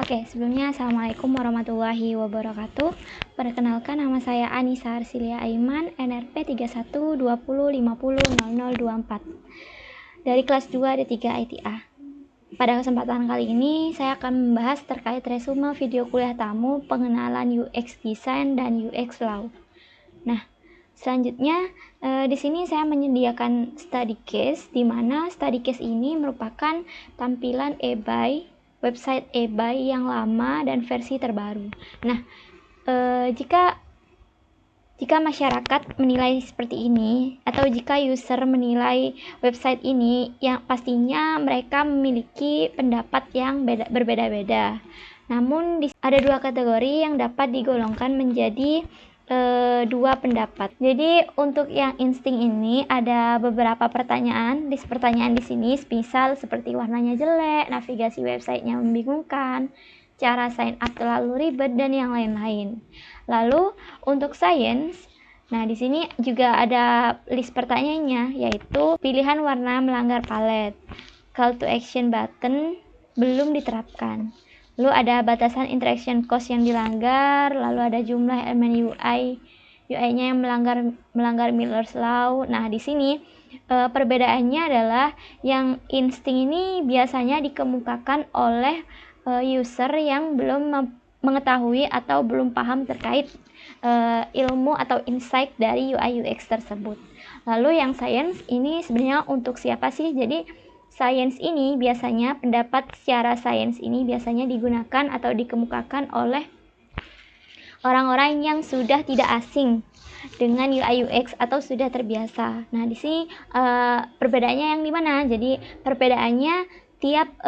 Oke, sebelumnya Assalamualaikum warahmatullahi wabarakatuh. Perkenalkan, nama saya Anissa Arsilia Aiman, NRP 3120500024 dari kelas 2 D3 ITA. Pada kesempatan kali ini, saya akan membahas terkait resume video kuliah tamu pengenalan UX Design dan UX Law. Nah, selanjutnya di sini saya menyediakan study case, di mana study case ini merupakan tampilan website eBay yang lama dan versi terbaru. Nah, jika masyarakat menilai seperti ini, atau jika user menilai website ini, yang pastinya mereka memiliki pendapat yang berbeda-beda. Namun ada dua kategori yang dapat digolongkan menjadi dua pendapat. Jadi untuk yang insting ini ada beberapa pertanyaan. Pertanyaan di sini misal seperti warnanya jelek, navigasi websitenya membingungkan, cara sign up terlalu ribet, dan yang lain-lain. Lalu untuk science, nah di sini juga ada list pertanyaannya, yaitu pilihan warna melanggar palet, call to action button belum diterapkan. Lalu ada batasan interaction cost yang dilanggar, lalu ada jumlah elemen UI-nya yang melanggar Miller's Law. Nah, di sini perbedaannya adalah yang insting ini biasanya dikemukakan oleh user yang belum mengetahui atau belum paham terkait ilmu atau insight dari UI UX tersebut. Lalu yang science ini sebenarnya untuk siapa sih? Jadi science ini biasanya, pendapat secara science ini biasanya digunakan atau dikemukakan oleh orang-orang yang sudah tidak asing dengan UI UX atau sudah terbiasa. Nah, di sini perbedaannya yang di mana? Jadi perbedaannya tiap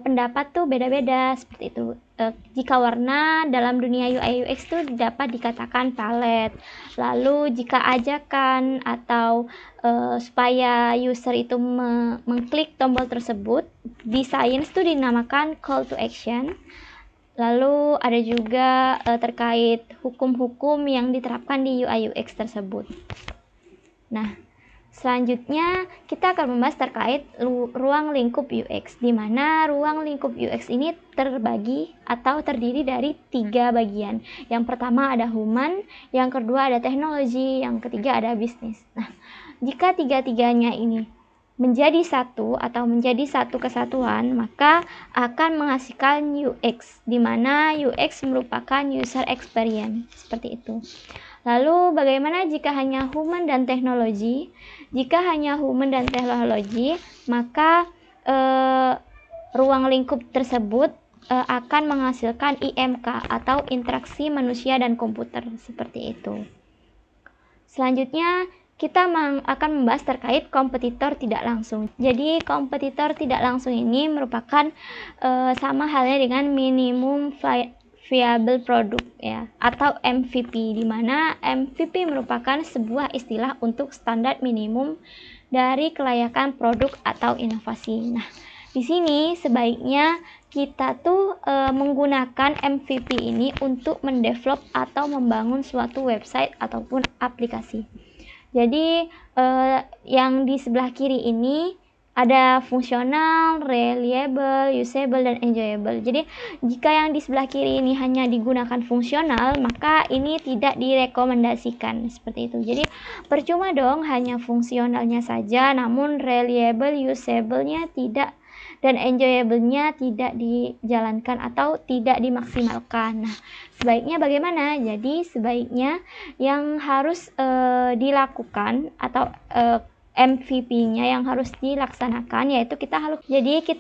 pendapat tuh beda-beda seperti itu. Jika warna dalam dunia UI UX tuh dapat dikatakan palet. Lalu jika ajakan atau supaya user itu mengklik tombol tersebut, di science tuh dinamakan call to action. Lalu ada juga terkait hukum-hukum yang diterapkan di UI UX tersebut. Nah, selanjutnya kita akan membahas terkait ruang lingkup UX, di mana ruang lingkup UX ini terbagi atau terdiri dari 3 bagian. Yang pertama ada human, yang kedua ada teknologi, yang ketiga ada bisnis. Nah, jika tiga-tiganya ini menjadi satu atau menjadi satu kesatuan, maka akan menghasilkan UX, di mana UX merupakan user experience, seperti itu. Lalu bagaimana jika hanya human dan teknologi? Jika hanya human dan teknologi, maka ruang lingkup tersebut akan menghasilkan IMK atau interaksi manusia dan komputer, seperti itu. Selanjutnya kita akan membahas terkait kompetitor tidak langsung. Jadi kompetitor tidak langsung ini merupakan sama halnya dengan minimum viable product ya, atau MVP, di mana MVP merupakan sebuah istilah untuk standar minimum dari kelayakan produk atau inovasi. Nah, di sini sebaiknya kita tuh menggunakan MVP ini untuk mendevelop atau membangun suatu website ataupun aplikasi. Jadi yang di sebelah kiri ini ada fungsional, reliable, usable, dan enjoyable. Jadi jika yang di sebelah kiri ini hanya digunakan fungsional, maka ini tidak direkomendasikan, seperti itu. Jadi percuma dong hanya fungsionalnya saja, namun reliable, usable-nya tidak, dan enjoyable-nya tidak dijalankan atau tidak dimaksimalkan. Nah, sebaiknya bagaimana? Jadi sebaiknya yang harus dilakukan atau MVP-nya yang harus dilaksanakan, yaitu kita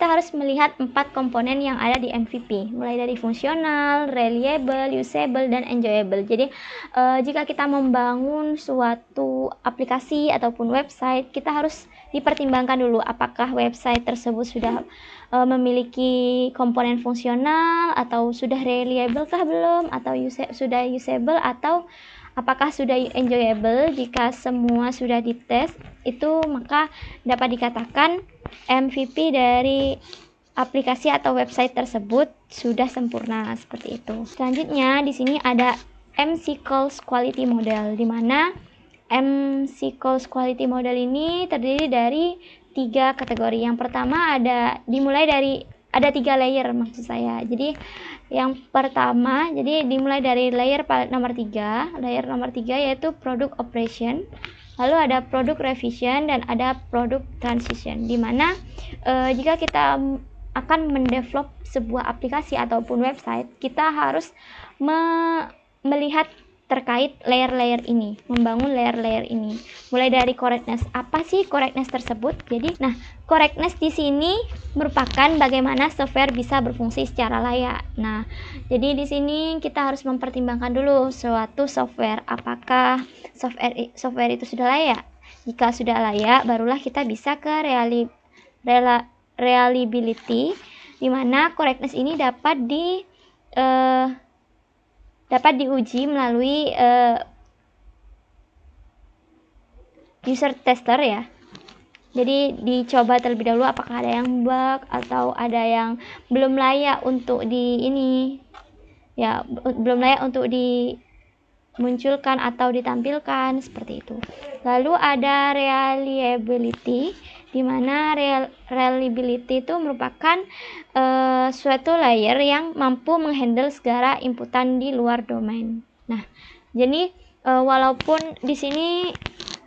harus melihat 4 komponen yang ada di MVP, mulai dari fungsional, reliable, usable, dan enjoyable. Jadi jika kita membangun suatu aplikasi ataupun website, kita harus dipertimbangkan dulu apakah website tersebut sudah memiliki komponen fungsional, atau sudah reliable kah belum, atau sudah usable, atau apakah sudah enjoyable. Jika semua sudah dites, itu maka dapat dikatakan MVP dari aplikasi atau website tersebut sudah sempurna, seperti itu. Selanjutnya di sini ada MCQols Quality Model, di mana MCQols Quality Model ini terdiri dari 3 kategori. Yang pertama dimulai dari ada 3 layer maksud saya. Jadi yang pertama, jadi dimulai dari layer nomor 3. Layer nomor 3 yaitu product operation. Lalu ada product revision dan ada product transition, dimana jika kita akan mendevelop sebuah aplikasi ataupun website, kita harus melihat terkait layer-layer ini, membangun layer-layer ini. Mulai dari correctness. Apa sih correctness tersebut? Jadi, correctness di sini merupakan bagaimana software bisa berfungsi secara layak. Nah, jadi di sini kita harus mempertimbangkan dulu suatu software, apakah software itu sudah layak. Jika sudah layak, barulah kita bisa ke reliability, di mana correctness ini dapat diuji melalui user tester ya. Jadi dicoba terlebih dahulu apakah ada yang bug atau ada yang belum layak untuk belum layak untuk dimunculkan atau ditampilkan, seperti itu. Lalu ada reliability, di mana reliability itu merupakan suatu layer yang mampu menghandle segala inputan di luar domain. Nah, jadi walaupun di sini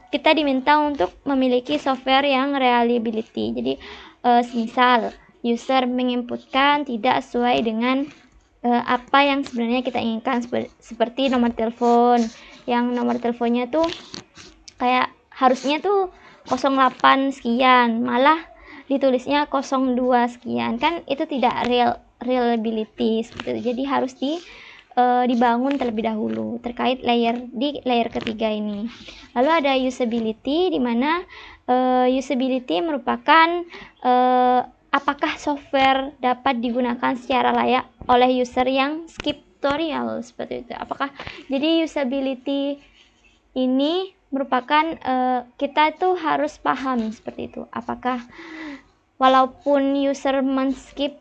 kita diminta untuk memiliki software yang reliability. Jadi semisal user menginputkan tidak sesuai dengan apa yang sebenarnya kita inginkan, seperti nomor telepon, yang nomor teleponnya tuh kayak harusnya tuh 08 sekian, malah ditulisnya 02 sekian, kan itu tidak reliability seperti itu. Jadi harus dibangun terlebih dahulu terkait di layer ketiga ini. Lalu ada usability, di mana usability merupakan apakah software dapat digunakan secara layak oleh user yang skip tutorial, seperti itu. Apakah jadi usability ini merupakan kita itu harus paham seperti itu. Apakah walaupun user men-skip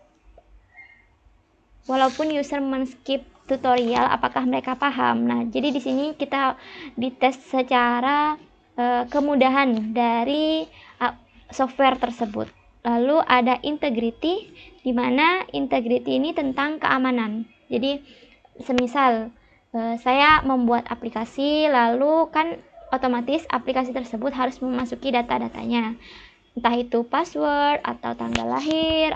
tutorial, apakah mereka paham? Nah, jadi di sini kita dites secara kemudahan dari software tersebut. Lalu ada integrity, di mana integrity ini tentang keamanan. Jadi semisal saya membuat aplikasi, lalu kan otomatis aplikasi tersebut harus memasuki data-datanya, entah itu password atau tanggal lahir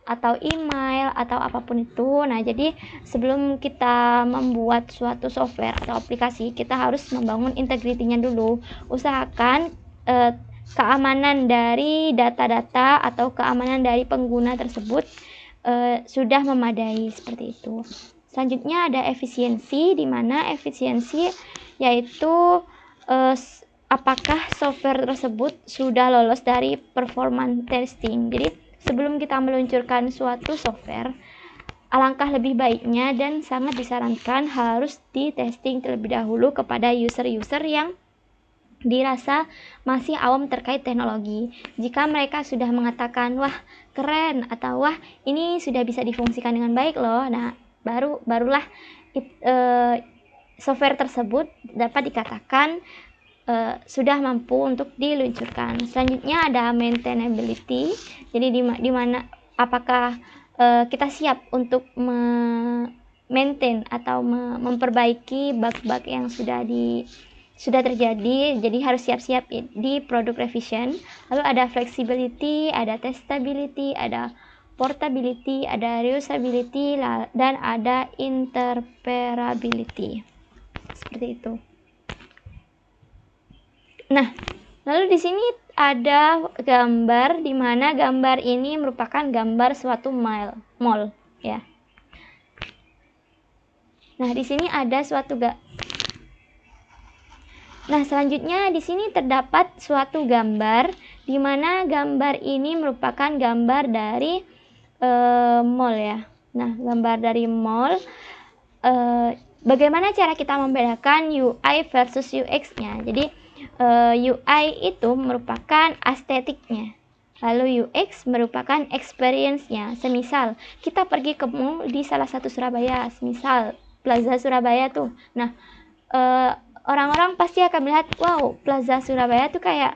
atau email atau apapun itu. Nah, jadi sebelum kita membuat suatu software atau aplikasi, kita harus membangun integritinya dulu. Usahakan keamanan dari data-data atau keamanan dari pengguna tersebut sudah memadai, seperti itu. Selanjutnya ada efisiensi, di mana efisiensi yaitu apakah software tersebut sudah lolos dari performance testing. Jadi sebelum kita meluncurkan suatu software, alangkah lebih baiknya dan sangat disarankan harus di-testing terlebih dahulu kepada user-user yang dirasa masih awam terkait teknologi. Jika mereka sudah mengatakan, wah keren, atau wah ini sudah bisa difungsikan dengan baik loh, nah barulah software tersebut dapat dikatakan sudah mampu untuk diluncurkan. Selanjutnya ada maintainability, jadi di mana apakah kita siap untuk maintain atau memperbaiki bug-bug yang sudah terjadi, jadi harus siap-siap di product revision. Lalu ada flexibility, ada testability, ada portability, ada reusability, dan ada interoperability, seperti itu. Nah, lalu di sini ada gambar, di mana gambar ini merupakan gambar suatu mall ya. Nah, di sini ada Nah, selanjutnya di sini terdapat suatu gambar, di mana gambar ini merupakan gambar dari mall ya. Nah, gambar dari mall. Bagaimana cara kita membedakan UI versus UX-nya? Jadi UI itu merupakan estetiknya, lalu UX merupakan experience-nya. Semisal kita pergi ke mall di salah satu Surabaya, semisal Plaza Surabaya tuh. Nah, orang-orang pasti akan melihat, wow, Plaza Surabaya tuh kayak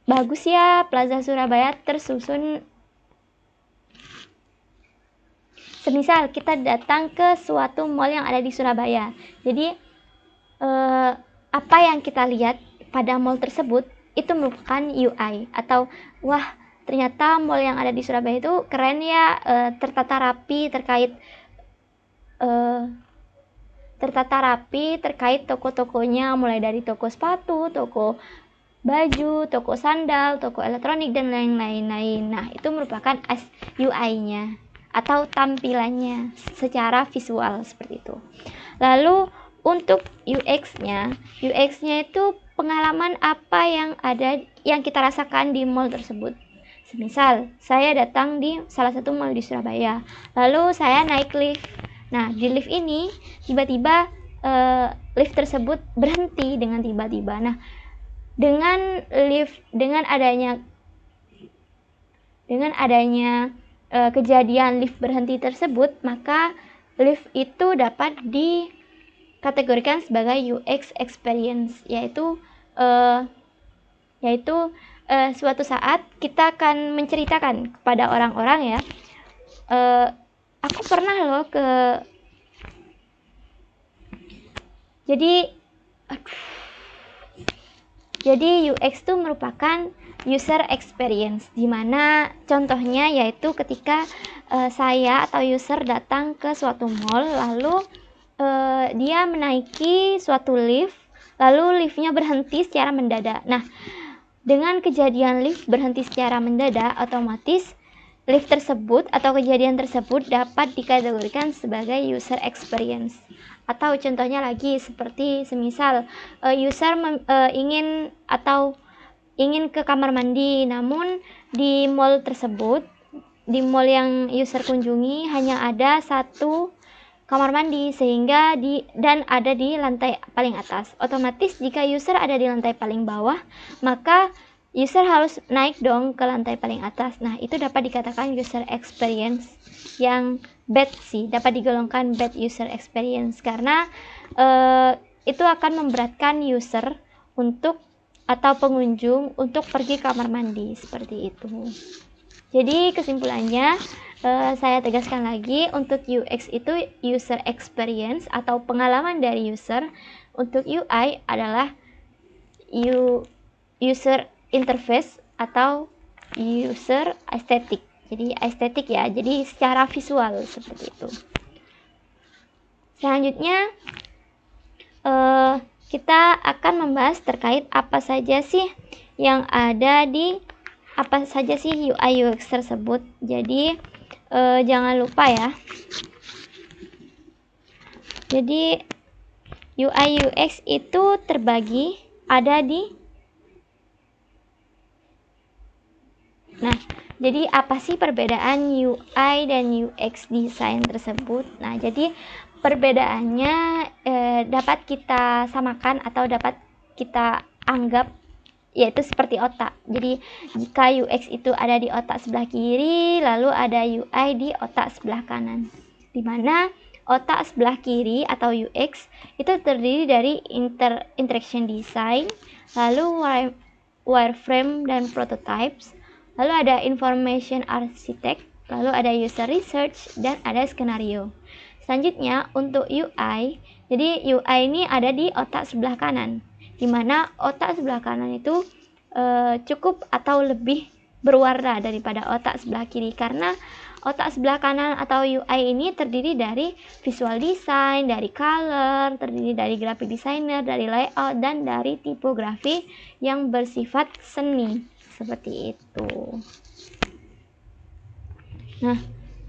bagus ya, Plaza Surabaya tersusun Semisal kita datang ke suatu mall yang ada di Surabaya. Jadi apa yang kita lihat pada mall tersebut itu merupakan UI, atau wah, ternyata mall yang ada di Surabaya itu keren ya, tertata rapi terkait toko-tokonya, mulai dari toko sepatu, toko baju, toko sandal, toko elektronik, dan lain-lain. Nah, itu merupakan UI-nya atau tampilannya secara visual seperti itu. Lalu untuk UX-nya itu pengalaman apa yang kita rasakan di mall tersebut. Semisal saya datang di salah satu mall di Surabaya, lalu saya naik lift. Nah, di lift ini tiba-tiba lift tersebut berhenti dengan tiba-tiba. Nah, dengan adanya kejadian lift berhenti tersebut, maka lift itu dapat dikategorikan sebagai UX experience, yaitu suatu saat kita akan menceritakan kepada orang-orang ya, aku pernah loh jadi UX itu merupakan user experience, dimana contohnya yaitu ketika saya atau user datang ke suatu mall, lalu dia menaiki suatu lift, lalu liftnya berhenti secara mendadak. Nah, dengan kejadian lift berhenti secara mendadak, otomatis lift tersebut atau kejadian tersebut dapat dikategorikan sebagai user experience. Atau contohnya lagi seperti semisal user ingin ke kamar mandi, namun di mall tersebut, di mall yang user kunjungi hanya ada satu kamar mandi sehingga dan ada di lantai paling atas. Otomatis jika user ada di lantai paling bawah, maka user harus naik dong ke lantai paling atas. Nah, itu dapat dikatakan user experience yang bad sih, dapat digolongkan bad user experience karena itu akan memberatkan user atau pengunjung untuk pergi kamar mandi seperti itu. Jadi kesimpulannya, saya tegaskan lagi, untuk UX itu user experience atau pengalaman dari user. Untuk UI adalah user interface atau user aesthetic. Jadi estetik ya, jadi secara visual seperti itu. Selanjutnya kita akan membahas terkait apa saja sih UI UX tersebut. Jadi jangan lupa ya. Jadi UI UX itu terbagi ada di jadi apa sih perbedaan UI dan UX design tersebut? Nah, jadi perbedaannya dapat kita samakan atau dapat kita anggap yaitu seperti otak. Jadi jika UX itu ada di otak sebelah kiri, lalu ada UI di otak sebelah kanan. Di mana otak sebelah kiri atau UX itu terdiri dari interaction design, lalu wireframe dan prototypes, lalu ada information architect, lalu ada user research, dan ada skenario. Selanjutnya untuk UI, jadi UI ini ada di otak sebelah kanan, di mana otak sebelah kanan itu cukup atau lebih berwarna daripada otak sebelah kiri, karena otak sebelah kanan atau UI ini terdiri dari visual design, dari color, terdiri dari graphic designer, dari layout, dan dari tipografi yang bersifat seni seperti itu. Nah,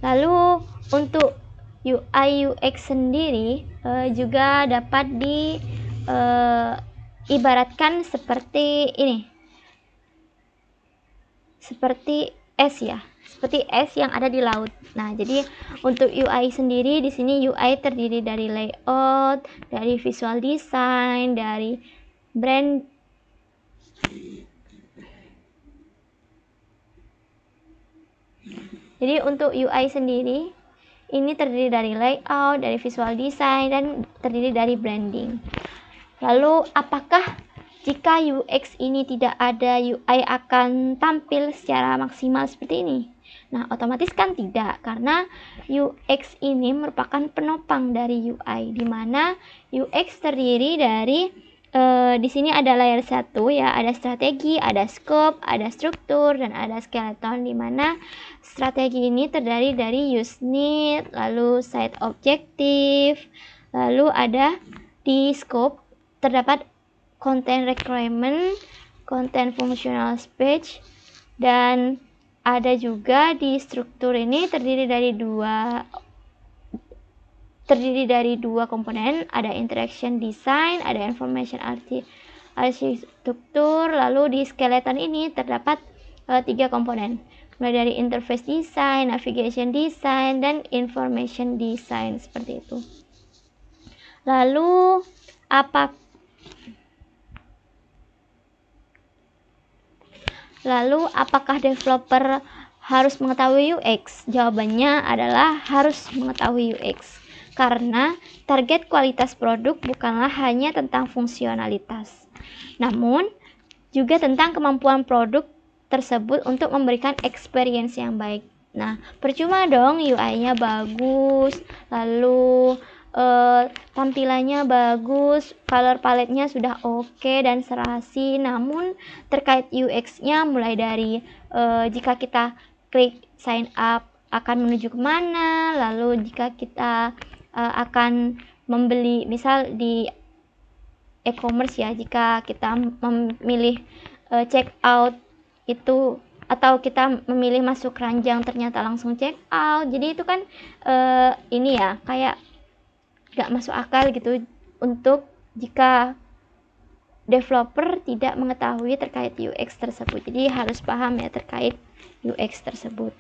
lalu untuk UI UX sendiri juga dapat diibaratkan seperti ini, seperti es ya, seperti es yang ada di laut. Nah, jadi untuk UI sendiri di sini UI terdiri dari layout, dari visual design, dari brand. Jadi untuk UI sendiri ini terdiri dari layout, dari visual design, dan terdiri dari branding. Lalu apakah jika UX ini tidak ada, UI akan tampil secara maksimal seperti ini? Nah, otomatis kan tidak, karena UX ini merupakan penopang dari UI, di mana UX terdiri dari di sini ada layer 1 ya, ada strategi, ada scope, ada struktur, dan ada skeleton, di mana strategi ini terdiri dari use need, lalu site objective, lalu ada di scope terdapat content requirement, content functional speech, dan ada juga di struktur ini terdiri dari dua komponen, ada interaction design, ada information arsitektur. Lalu di skeleton ini terdapat 3 komponen, mulai dari interface design, navigation design, dan information design, seperti itu. Lalu apakah developer harus mengetahui UX? Jawabannya adalah harus mengetahui UX, karena target kualitas produk bukanlah hanya tentang fungsionalitas, namun juga tentang kemampuan produk tersebut untuk memberikan experience yang baik. Nah, percuma dong UI-nya bagus, lalu tampilannya bagus, color palette-nya sudah oke dan serasi, namun terkait UX-nya mulai dari jika kita klik sign up akan menuju kemana, lalu jika kita akan membeli, misal di e-commerce ya, jika kita memilih check out itu, atau kita memilih masuk keranjang ternyata langsung check out, jadi itu kan ini ya, kayak gak masuk akal gitu untuk jika developer tidak mengetahui terkait UX tersebut. Jadi harus paham ya terkait UX tersebut.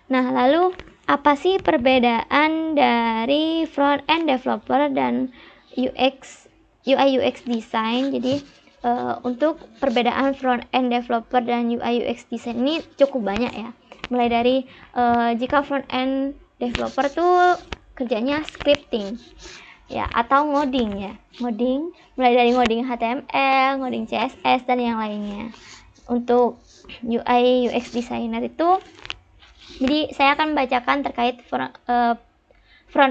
Nah, lalu apa sih perbedaan dari front end developer dan UI UX design? Jadi untuk perbedaan front end developer dan UI UX design ini cukup banyak ya. Mulai dari jika front end developer tuh kerjanya scripting ya, atau ngoding ya. Ngoding mulai dari ngoding HTML, ngoding CSS, dan yang lainnya. Untuk UI UX designer itu, jadi saya akan membacakan terkait front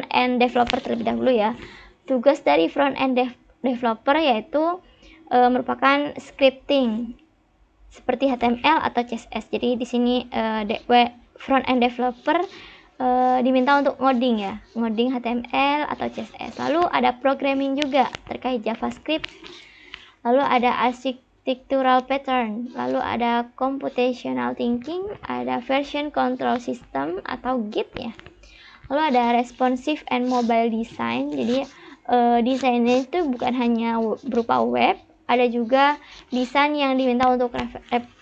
end developer terlebih dahulu ya. Tugas dari front end developer yaitu merupakan scripting seperti HTML atau CSS. Jadi di sini front end developer diminta untuk ngoding ya, ngoding HTML atau CSS. Lalu ada programming juga terkait JavaScript. Lalu ada architectural pattern, lalu ada computational thinking, ada version control system atau Git ya. Lalu ada responsive and mobile design. Jadi desainnya itu bukan hanya berupa web, ada juga desain yang diminta untuk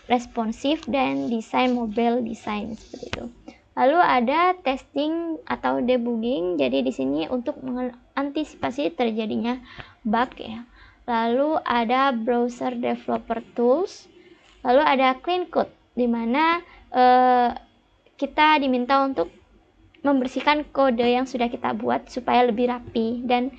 responsif dan desain mobile design, seperti itu. Lalu ada testing atau debugging. Jadi di sini untuk mengantisipasi terjadinya bug ya. Lalu ada browser developer tools. Lalu ada clean code, di mana kita diminta untuk membersihkan kode yang sudah kita buat supaya lebih rapi dan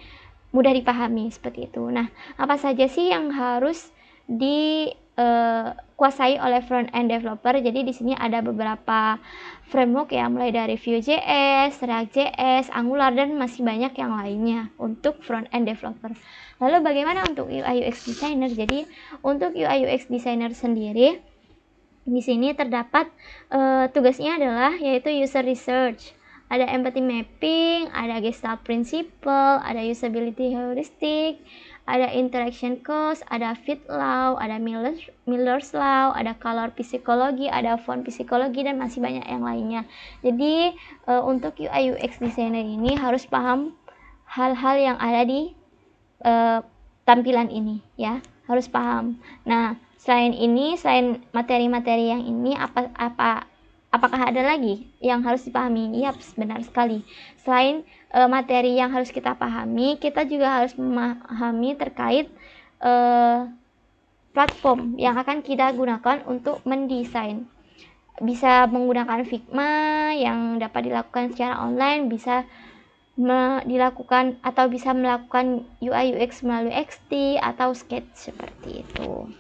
mudah dipahami, seperti itu. Nah, apa saja sih yang harus dikuasai oleh front end developer? Jadi di sini ada beberapa framework ya, mulai dari Vue.js, React.js, Angular, dan masih banyak yang lainnya untuk front end developer. Lalu bagaimana untuk UI UX designer? Jadi untuk UI UX designer sendiri di sini terdapat tugasnya adalah yaitu user research, ada empathy mapping, ada gestalt principle, ada usability heuristic, ada interaction cost, ada fit law, ada Miller's law, ada color psikologi, ada font psikologi, dan masih banyak yang lainnya. Jadi untuk UI UX designer ini harus paham hal-hal yang ada di tampilan ini ya, harus paham. Nah, selain materi-materi yang ini, apakah ada lagi yang harus dipahami? Yap, benar sekali. Selain materi yang harus kita pahami, kita juga harus memahami terkait platform yang akan kita gunakan untuk mendesain. Bisa menggunakan Figma yang dapat dilakukan secara online, bisa dilakukan atau bisa melakukan UI UX melalui XD atau Sketch seperti itu.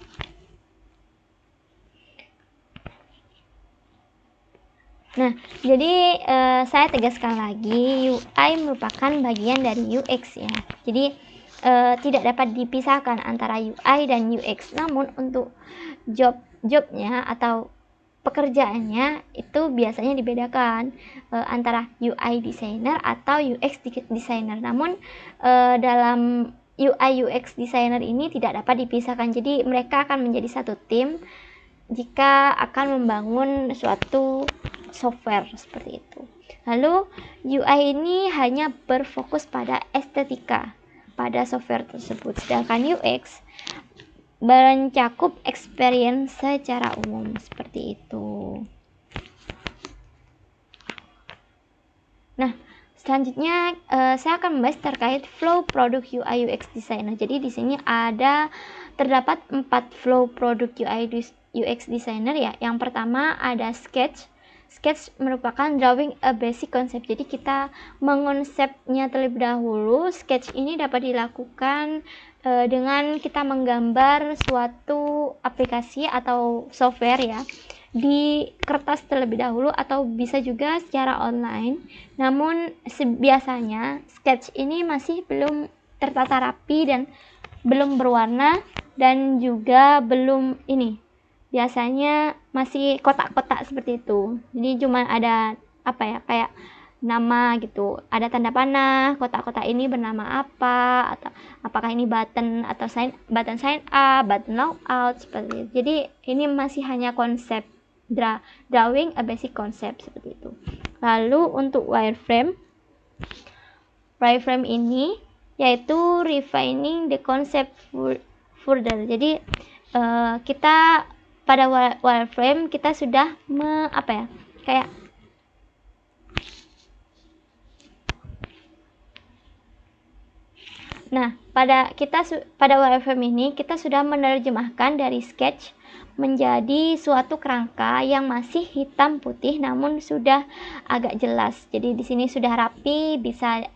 Nah, jadi saya tegaskan lagi, UI merupakan bagian dari UX ya. Jadi tidak dapat dipisahkan antara UI dan UX. Namun untuk jobnya atau pekerjaannya itu biasanya dibedakan antara UI designer atau UX designer. Namun dalam UI UX designer ini tidak dapat dipisahkan. Jadi mereka akan menjadi satu tim jika akan membangun suatu software seperti itu. Lalu UI ini hanya berfokus pada estetika pada software tersebut, sedangkan UX mencakup experience secara umum seperti itu. Nah, selanjutnya saya akan membahas terkait flow produk UI UX designer. Jadi di sini terdapat 4 flow produk UI UX designer ya. Yang pertama ada sketch. Sketch merupakan drawing a basic concept. Jadi kita mengonsepnya terlebih dahulu. Sketch ini dapat dilakukan dengan kita menggambar suatu aplikasi atau software ya di kertas terlebih dahulu atau bisa juga secara online. Namun biasanya sketch ini masih belum tertata rapi dan belum berwarna dan juga belum biasanya masih kotak-kotak seperti itu. Jadi cuma ada kayak nama gitu, ada tanda panah, kotak-kotak ini bernama apa, atau apakah ini button atau button sign up, button logout seperti itu. Jadi ini masih hanya konsep drawing a basic concept seperti itu. Lalu untuk wireframe ini yaitu refining the concept further. Jadi kita pada wireframe kita sudah pada wireframe ini kita sudah menerjemahkan dari sketch menjadi suatu kerangka yang masih hitam putih namun sudah agak jelas. Jadi di sini sudah rapi,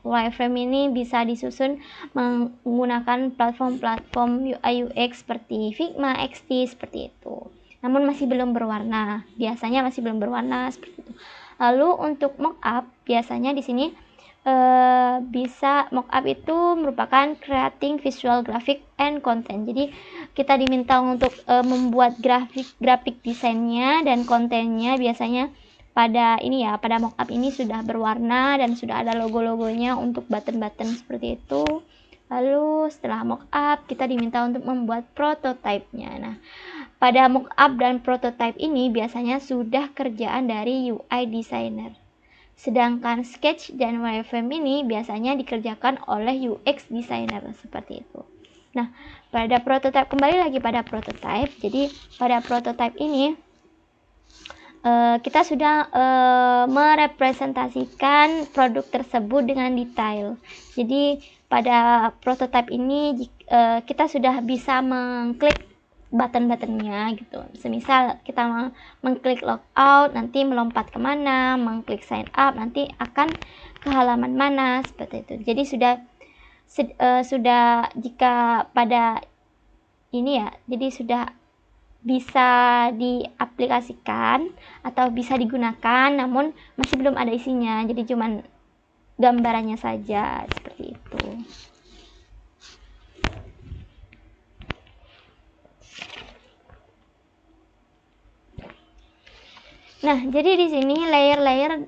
wireframe ini bisa disusun menggunakan platform UI UX seperti Figma, XD seperti itu. Namun masih belum berwarna. Biasanya masih belum berwarna seperti itu. Lalu untuk mockup biasanya di sini mockup itu merupakan creating visual graphic and content. Jadi kita diminta untuk membuat grafik desainnya dan kontennya. Biasanya pada mockup ini sudah berwarna dan sudah ada logo-logonya untuk button-button seperti itu. Lalu setelah mockup kita diminta untuk membuat prototype-nya. Nah, pada mockup dan prototype ini biasanya sudah kerjaan dari UI designer. Sedangkan sketch dan wireframe ini biasanya dikerjakan oleh UX designer seperti itu. Nah, kembali lagi pada prototype. Jadi pada prototype ini kita sudah merepresentasikan produk tersebut dengan detail. Jadi pada prototype ini kita sudah bisa mengklik button-buttonnya gitu. Semisal kita mengklik logout nanti melompat kemana, mengklik sign up nanti akan ke halaman mana seperti itu. Jadi sudah jika pada jadi sudah bisa diaplikasikan atau bisa digunakan, namun masih belum ada isinya. Jadi cuman gambarannya saja seperti itu. Nah, jadi di sini layer-layer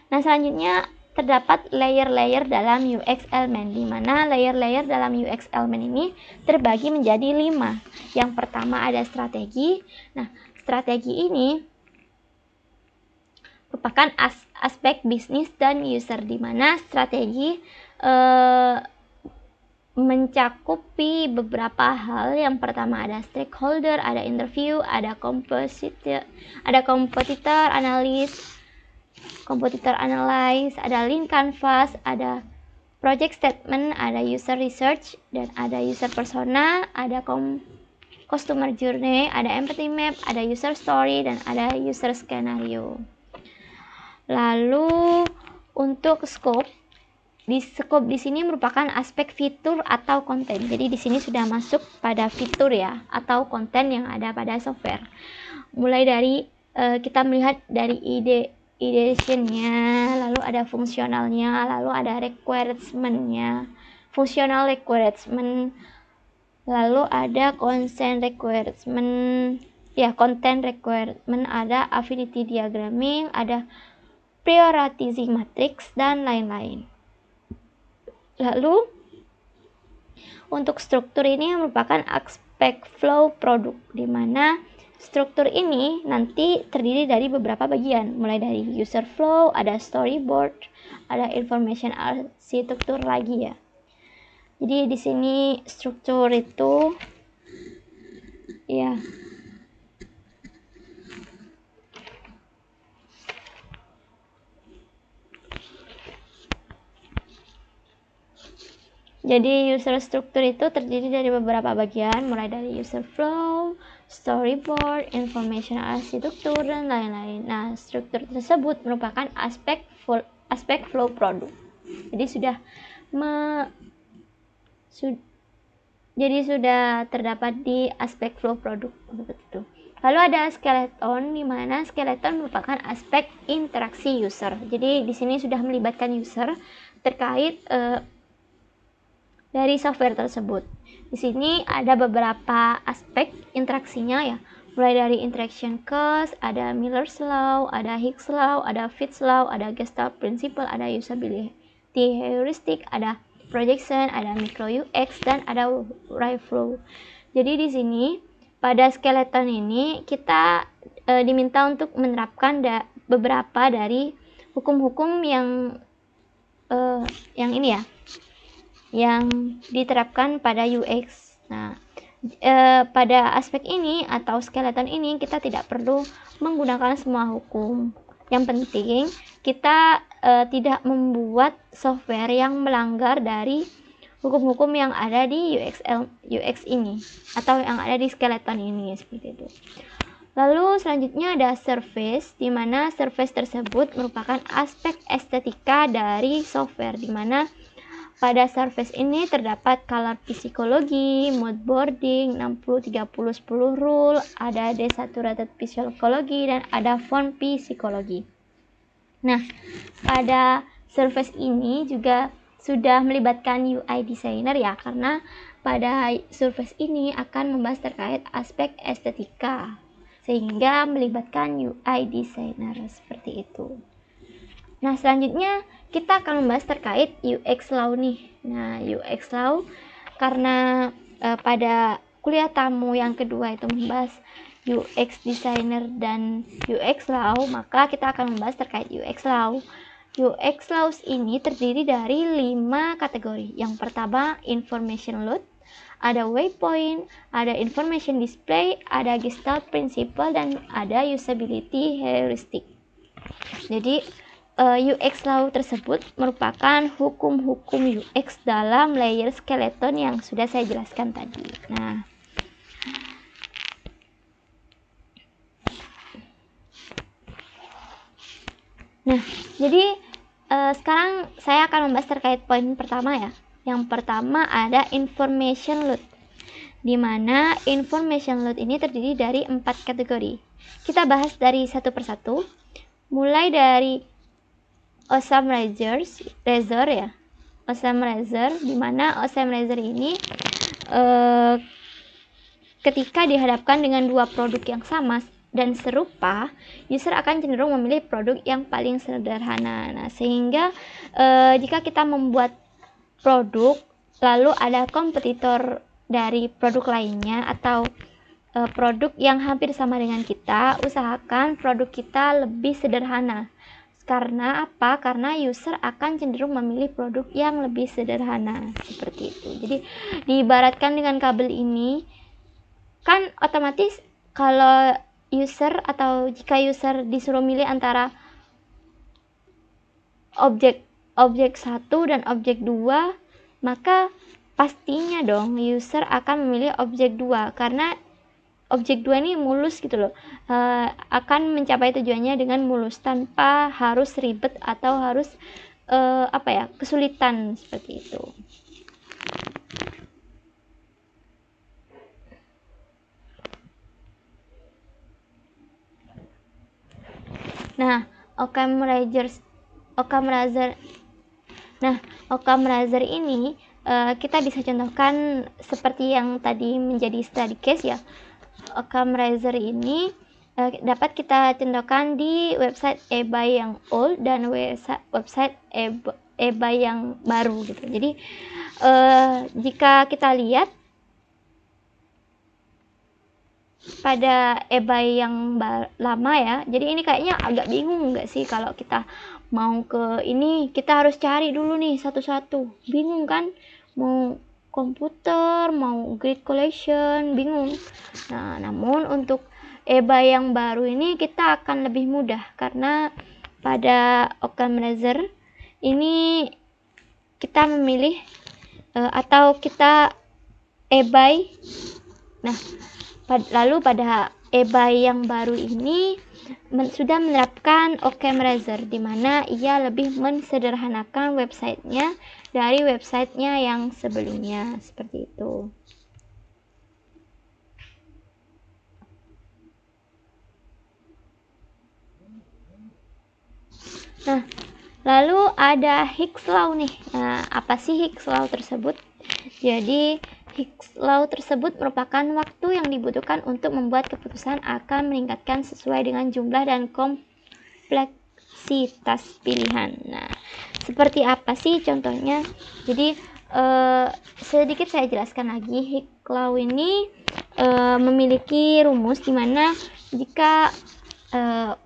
selanjutnya terdapat layer-layer dalam UX element, di mana layer-layer dalam UX element ini terbagi menjadi 5. Yang pertama ada strategi. Nah, strategi ini merupakan aspek bisnis dan user, di mana strategi mencakupi beberapa hal. Yang pertama ada stakeholder, ada interview, ada competitor analysis, ada lean canvas, ada project statement, ada user research, dan ada user persona, ada customer journey, ada empathy map, ada user story, dan ada user scenario. Lalu untuk scope di sini merupakan aspek fitur atau konten. Jadi di sini sudah masuk pada fitur ya atau konten yang ada pada software. Mulai dari kita melihat dari ideationnya, lalu ada fungsionalnya, lalu ada requirement-nya, fungsional requirement, lalu ada content requirement, ada affinity diagramming, ada prioritizing matrix, dan lain-lain. Lalu untuk struktur ini merupakan aspek flow produk, di mana struktur ini nanti terdiri dari beberapa bagian, mulai dari user flow, ada storyboard, ada information arsitektur lagi ya. Jadi di sini struktur itu ya jadi user struktur itu terdiri dari beberapa bagian, mulai dari user flow, storyboard, information arsitektur, dan lain-lain. Nah, struktur tersebut merupakan aspek flow produk. Jadi sudah terdapat di aspek flow produk seperti itu. Lalu ada skeleton, di mana skeleton merupakan aspek interaksi user. Jadi di sini sudah melibatkan user terkait dari software tersebut. Di sini ada beberapa aspek interaksinya ya, mulai dari interaction cause, ada Miller's Law, ada Hicks Law, ada Fitts Law, ada Gestalt Principle, ada usability heuristic, ada projection, ada micro UX, dan ada Wave Flow. Jadi di sini pada skeleton ini kita diminta untuk menerapkan beberapa dari hukum-hukum yang ini ya, yang diterapkan pada UX. Nah, pada aspek ini atau skeleton ini kita tidak perlu menggunakan semua hukum. Yang penting kita tidak membuat software yang melanggar dari hukum-hukum yang ada di UX ini atau yang ada di skeleton ini, seperti itu. Lalu selanjutnya ada surface, di mana surface tersebut merupakan aspek estetika dari software, di mana pada surface ini terdapat color psikologi, mood boarding, 60-30-10 rule, ada desaturated psikologi, dan ada font psikologi. Nah, pada surface ini juga sudah melibatkan UI designer ya, karena pada surface ini akan membahas terkait aspek estetika, sehingga melibatkan UI designer seperti itu. Nah, selanjutnya kita akan membahas terkait UX Law nih. Nah, UX Law karena pada kuliah tamu yang kedua itu membahas UX Designer dan UX Law, maka kita akan membahas terkait UX Law. UX Laws ini terdiri dari 5 kategori. Yang pertama, Information Load, ada Waypoint, ada Information Display, ada Gestalt Principle, dan ada Usability Heuristic. Jadi UX Law tersebut merupakan hukum-hukum UX dalam layer skeleton yang sudah saya jelaskan tadi. Nah, jadi sekarang saya akan membahas terkait poin pertama ya. Yang pertama ada Information Load, di mana Information Load ini terdiri dari 4 kategori. Kita bahas dari satu persatu, mulai dari Awesome Razor ya. Awesome Razor, di mana Awesome Razor ini ketika dihadapkan dengan dua produk yang sama dan serupa, user akan cenderung memilih produk yang paling sederhana. Nah, sehingga jika kita membuat produk lalu ada kompetitor dari produk lainnya atau produk yang hampir sama dengan kita, usahakan produk kita lebih sederhana. Karena apa? Karena user akan cenderung memilih produk yang lebih sederhana, seperti itu. Jadi diibaratkan dengan kabel ini, kan otomatis kalau user atau jika user disuruh milih antara objek 1 dan objek 2, maka pastinya dong user akan memilih objek 2 karena objek 2 ini mulus gitu loh, akan mencapai tujuannya dengan mulus tanpa harus ribet atau harus kesulitan seperti itu. Nah, Occam Razor ini kita bisa contohkan seperti yang tadi menjadi study case ya. Occam Razor ini dapat kita contohkan di website eBay yang old dan website eBay yang baru gitu. Jadi jika kita lihat pada eBay yang lama ya, jadi ini kayaknya agak bingung nggak sih kalau kita mau ke ini, kita harus cari dulu nih satu-satu, bingung kan, mau komputer, mau grid collection, bingung. Nah, namun untuk eBay yang baru ini kita akan lebih mudah, karena pada Occam Razor ini kita memilih atau kita eBay. Nah, lalu pada eBay yang baru ini sudah menerapkan Occam Razor, di mana ia lebih mensederhanakan websitenya dari websitenya yang sebelumnya, seperti itu. Nah, lalu ada Hicks Law nih. Nah, apa sih Hicks Law tersebut? Jadi Hicks Law tersebut merupakan waktu yang dibutuhkan untuk membuat keputusan akan meningkatkan sesuai dengan jumlah dan kompleksitas pilihan. Nah, seperti apa sih contohnya? Jadi sedikit saya jelaskan lagi. Hicks Law ini memiliki rumus di mana jika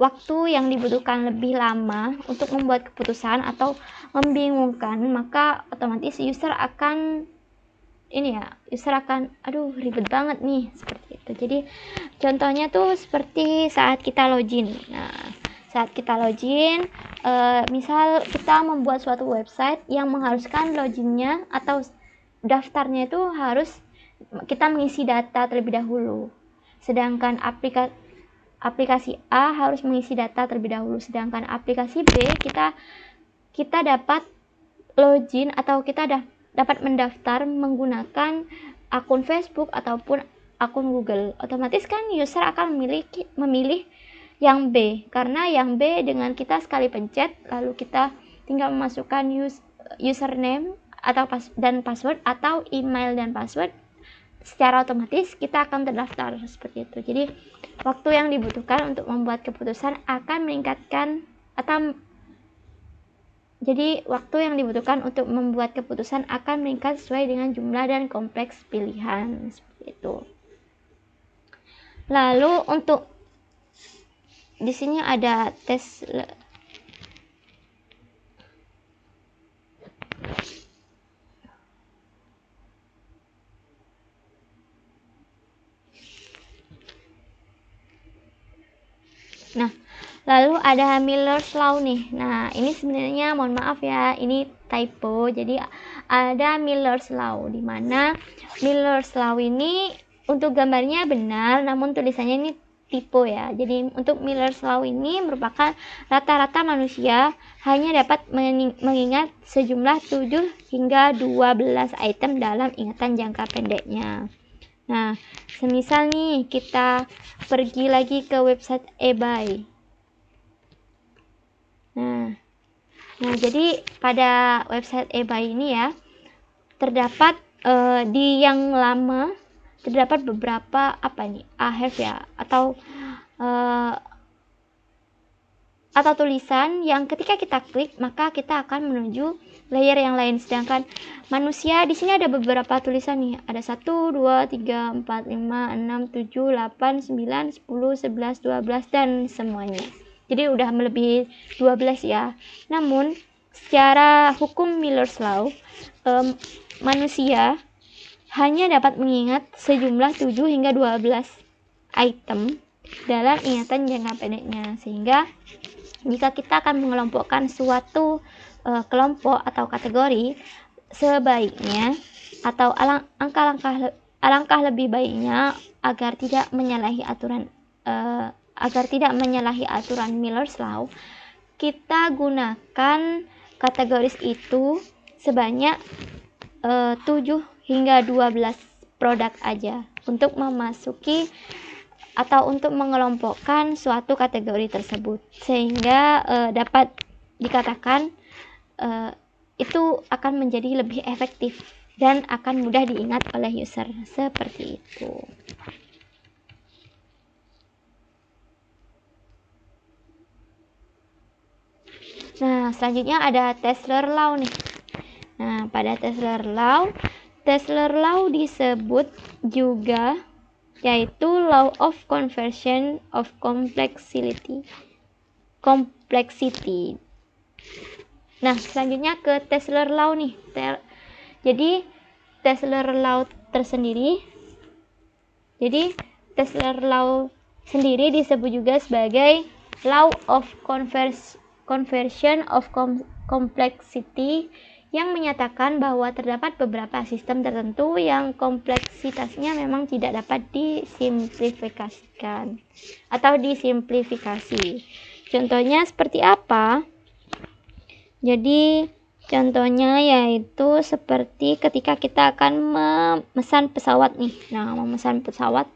waktu yang dibutuhkan lebih lama untuk membuat keputusan atau membingungkan, maka otomatis user akan ribet banget nih, seperti itu. Jadi contohnya tuh seperti saat kita login. Nah, saat kita login, misal kita membuat suatu website yang mengharuskan loginnya atau daftarnya itu harus kita mengisi data terlebih dahulu, sedangkan aplikasi A harus mengisi data terlebih dahulu, sedangkan aplikasi B kita dapat login atau kita dapat mendaftar menggunakan akun Facebook ataupun akun Google. Otomatis kan user akan memilih yang B, karena yang B dengan kita sekali pencet lalu kita tinggal memasukkan username dan password atau email dan password, secara otomatis kita akan terdaftar, seperti itu. Jadi waktu yang dibutuhkan untuk membuat keputusan akan meningkatkan sesuai dengan jumlah dan kompleks pilihan, seperti itu. Lalu untuk di sini ada tes. Nah, lalu ada Miller's Law nih. Nah, ini sebenarnya mohon maaf ya, ini typo. Jadi ada Miller's Law, di mana Miller's Law ini untuk gambarnya benar, namun tulisannya ini typo ya. Jadi untuk Miller's Law ini merupakan rata-rata manusia hanya dapat mengingat sejumlah 7 hingga 12 item dalam ingatan jangka pendeknya. Nah, semisal nih kita pergi lagi ke website eBay. Nah, jadi pada website eBay ini ya, terdapat di yang lama terdapat beberapa ahef ya, atau tulisan yang ketika kita klik maka kita akan menuju layer yang lain. Sedangkan manusia di sini ada beberapa tulisan nih, ada 1, 2, 3, 4, 5, 6, 7, 8, 9, 10, 11, 12 dan semuanya. Jadi udah melebihi 12 ya. Namun secara hukum Miller's Law, manusia hanya dapat mengingat sejumlah 7 hingga 12 item dalam ingatan jangka pendeknya, sehingga jika kita akan mengelompokkan suatu kelompok atau kategori, sebaiknya atau alangkah lebih baiknya agar tidak menyalahi aturan Miller's Law, kita gunakan kategoris itu sebanyak 7 hingga 12 produk aja untuk memasuki atau untuk mengelompokkan suatu kategori tersebut, sehingga dapat dikatakan itu akan menjadi lebih efektif dan akan mudah diingat oleh user, seperti itu. Nah, selanjutnya ada Tesler Law nih. Nah, pada Tesler Law disebut juga yaitu Law of Conversion of Complexity. Nah, selanjutnya ke Tesler Law nih. Jadi Tesler Law tersendiri. Jadi Tesler Law sendiri disebut juga sebagai Law of Conversion of Complexity, yang menyatakan bahwa terdapat beberapa sistem tertentu yang kompleksitasnya memang tidak dapat disimplifikasikan atau disimplifikasi. Contohnya seperti apa? Jadi contohnya yaitu seperti ketika kita akan memesan pesawat nih. Nah, memesan pesawat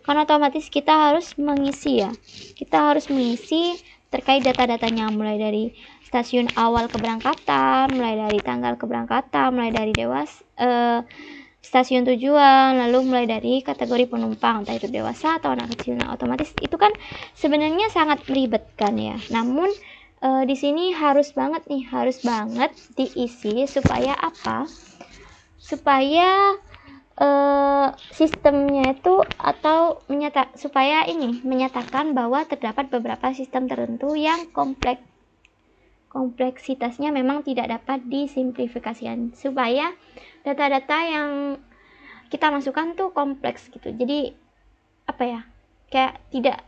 kan otomatis kita harus mengisi ya. Kita harus mengisi terkait data-datanya, mulai dari stasiun awal keberangkatan, mulai dari tanggal keberangkatan, mulai dari stasiun tujuan, lalu mulai dari kategori penumpang, entah itu dewasa atau anak kecil. Nah, otomatis itu kan sebenarnya sangat meribetkan ya. Namun di sini harus banget diisi supaya apa? Supaya sistemnya itu atau supaya menyatakan bahwa terdapat beberapa sistem tertentu yang kompleksitasnya memang tidak dapat disimplifikasikan, supaya data-data yang kita masukkan tuh kompleks gitu. Jadi apa ya, kayak tidak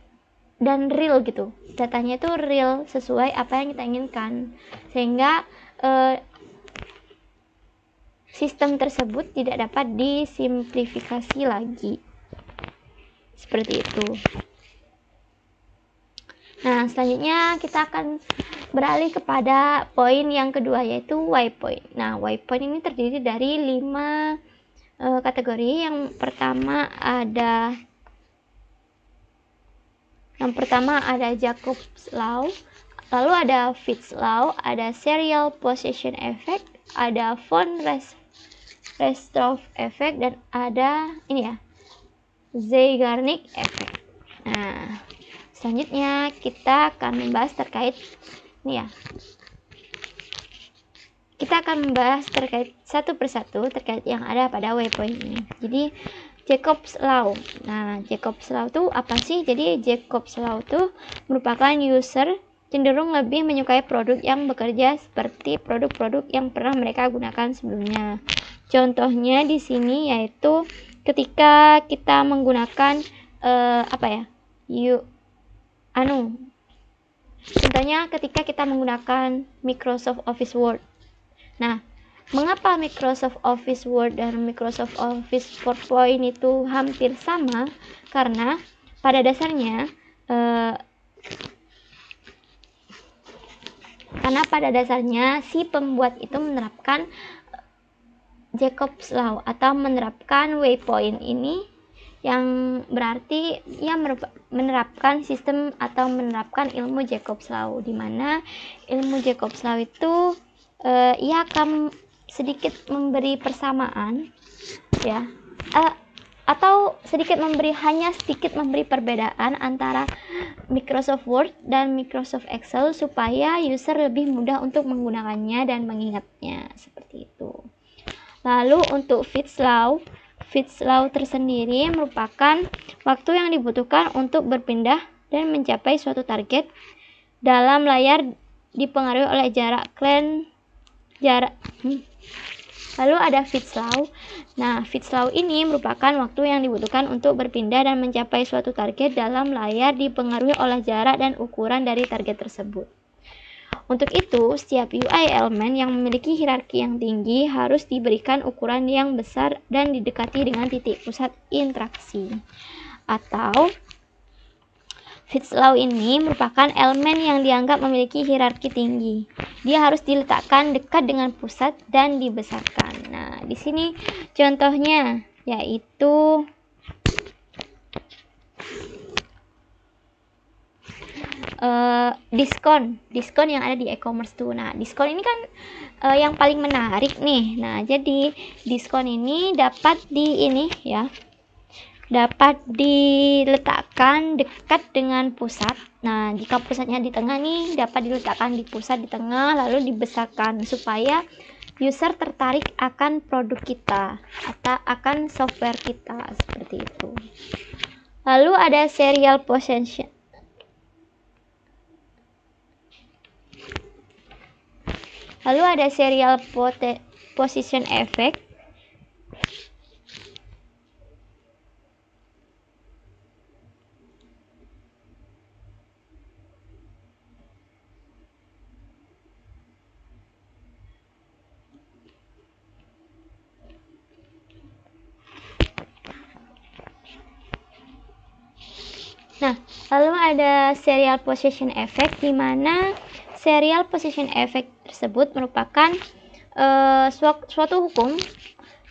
dan real gitu, datanya itu real sesuai apa yang kita inginkan, sehingga sistem tersebut tidak dapat disimplifikasi lagi, seperti itu. Nah, selanjutnya kita akan beralih kepada poin yang kedua, yaitu waypoint. Nah, waypoint ini terdiri dari 5 kategori. Yang pertama ada Jacob's Law, lalu ada Fitts Law, ada Serial Possession Effect, ada Von Restorff Effect, dan ada ini ya, Zeigarnik Effect. Nah, selanjutnya kita akan membahas terkait ini ya. Kita akan membahas terkait satu persatu terkait yang ada pada waypoint ini. Jadi Jacob's Law. Nah, Jacob's Law itu apa sih? Jadi Jacob's Law itu merupakan user cenderung lebih menyukai produk yang bekerja seperti produk-produk yang pernah mereka gunakan sebelumnya. Contohnya di sini yaitu ketika kita menggunakan contohnya ketika kita menggunakan Microsoft Office Word. Nah, mengapa Microsoft Office Word dan Microsoft Office PowerPoint itu hampir sama? Karena pada dasarnya si pembuat itu menerapkan Jacob's Law atau menerapkan waypoint ini, yang berarti ia menerapkan sistem atau menerapkan ilmu Jacob's Law, di mana ilmu Jacob's Law itu ia akan sedikit memberi persamaan ya, atau hanya sedikit memberi perbedaan antara Microsoft Word dan Microsoft Excel supaya user lebih mudah untuk menggunakannya dan mengingatnya, seperti itu. Lalu untuk Fitts Law tersendiri merupakan waktu yang dibutuhkan untuk berpindah dan mencapai suatu target dalam layar dipengaruhi oleh jarak. Lalu ada Fitts Law. Nah, Fitts Law ini merupakan waktu yang dibutuhkan untuk berpindah dan mencapai suatu target dalam layar dipengaruhi oleh jarak dan ukuran dari target tersebut. Untuk itu, setiap UI elemen yang memiliki hierarki yang tinggi harus diberikan ukuran yang besar dan didekati dengan titik pusat interaksi. Atau Fitts Law ini merupakan elemen yang dianggap memiliki hierarki tinggi. Dia harus diletakkan dekat dengan pusat dan dibesarkan. Nah, di sini contohnya yaitu diskon yang ada di e-commerce tuh. Nah, diskon ini kan yang paling menarik nih. Nah, jadi diskon ini dapat diletakkan dekat dengan pusat. Nah, jika pusatnya di tengah nih, dapat diletakkan di pusat di tengah lalu dibesarkan supaya user tertarik akan produk kita atau akan software kita, seperti itu. Lalu ada serial position. Position effect. Nah, lalu ada serial position effect, di mana serial position effect tersebut merupakan suatu hukum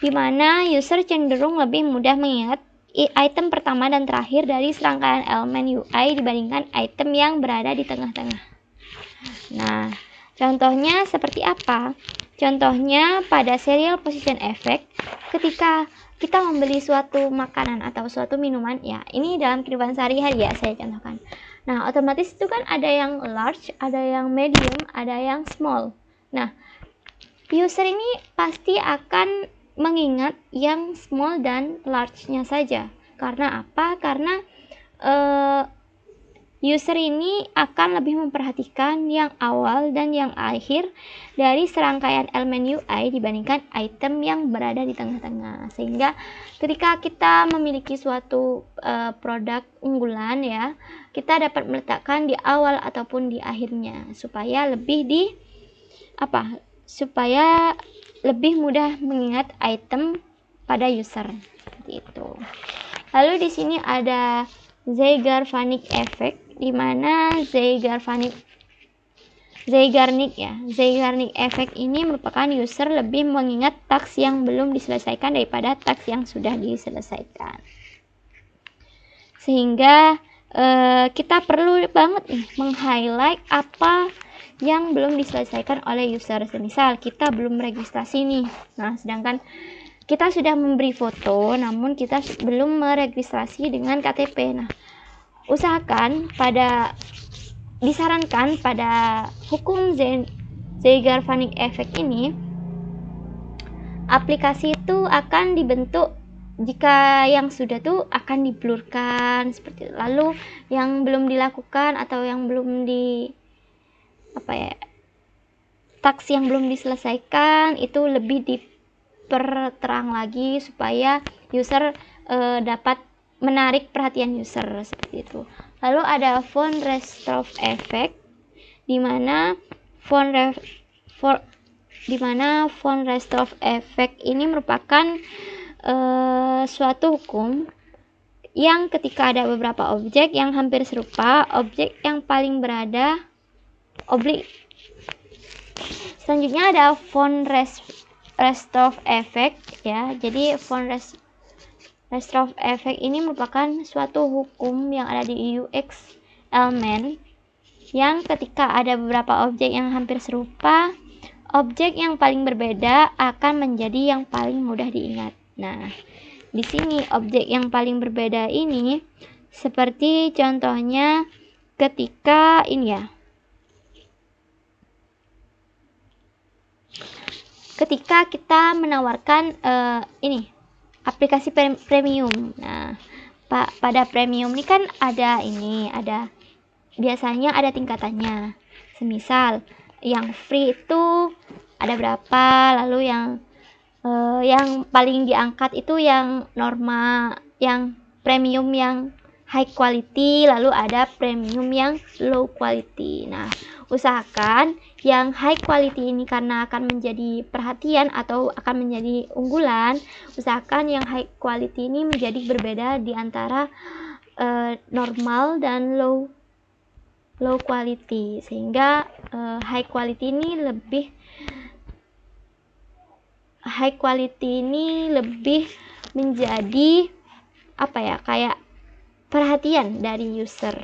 di mana user cenderung lebih mudah mengingat item pertama dan terakhir dari serangkaian elemen UI dibandingkan item yang berada di tengah-tengah. Nah, contohnya seperti apa? Contohnya pada serial position effect, ketika kita membeli suatu makanan atau suatu minuman, ya ini dalam kehidupan sehari-hari ya saya contohkan. Nah, otomatis itu kan ada yang large, ada yang medium, ada yang small. Nah, user ini pasti akan mengingat yang small dan large-nya saja. Karena apa? Karena user ini akan lebih memperhatikan yang awal dan yang akhir dari serangkaian elemen UI dibandingkan item yang berada di tengah-tengah. Sehingga ketika kita memiliki suatu produk unggulan ya, kita dapat meletakkan di awal ataupun di akhirnya supaya lebih mudah mengingat item pada user, seperti itu. Lalu di sini ada Zeigarnik effect, di mana Zeigarnik effect ini merupakan user lebih mengingat taks yang belum diselesaikan daripada taks yang sudah diselesaikan. Sehingga kita perlu banget nih meng-highlight apa yang belum diselesaikan oleh user. Misal kita belum registrasi nih. Nah, sedangkan kita sudah memberi foto namun kita belum meregistrasi dengan KTP. Nah, disarankan pada hukum Zeigarnik effect ini, aplikasi itu akan dibentuk jika yang sudah tuh akan diblurkan seperti itu. Lalu yang belum dilakukan atau yang belum taks yang belum diselesaikan itu lebih diperterang lagi supaya user dapat menarik perhatian user, seperti itu. Lalu ada font restore effect, di mana font restore effect ini merupakan suatu hukum yang ketika ada beberapa objek yang hampir serupa, objek yang paling berada selanjutnya ada font restore effect ya. Jadi font restore effect ini merupakan suatu hukum yang ada di UX element yang ketika ada beberapa objek yang hampir serupa, objek yang paling berbeda akan menjadi yang paling mudah diingat. Nah, di sini objek yang paling berbeda ini seperti contohnya ketika ini ya. Ketika kita menawarkan aplikasi premium. Nah, pada premium ini kan biasanya ada tingkatannya. Semisal yang free itu ada berapa, lalu yang paling diangkat itu yang normal, yang premium yang high quality, lalu ada premium yang low quality. Nah, usahakan yang high quality ini karena akan menjadi perhatian atau akan menjadi unggulan, usahakan yang high quality ini menjadi berbeda di antara normal dan low quality, sehingga high quality ini lebih menjadi apa ya, kayak perhatian dari user,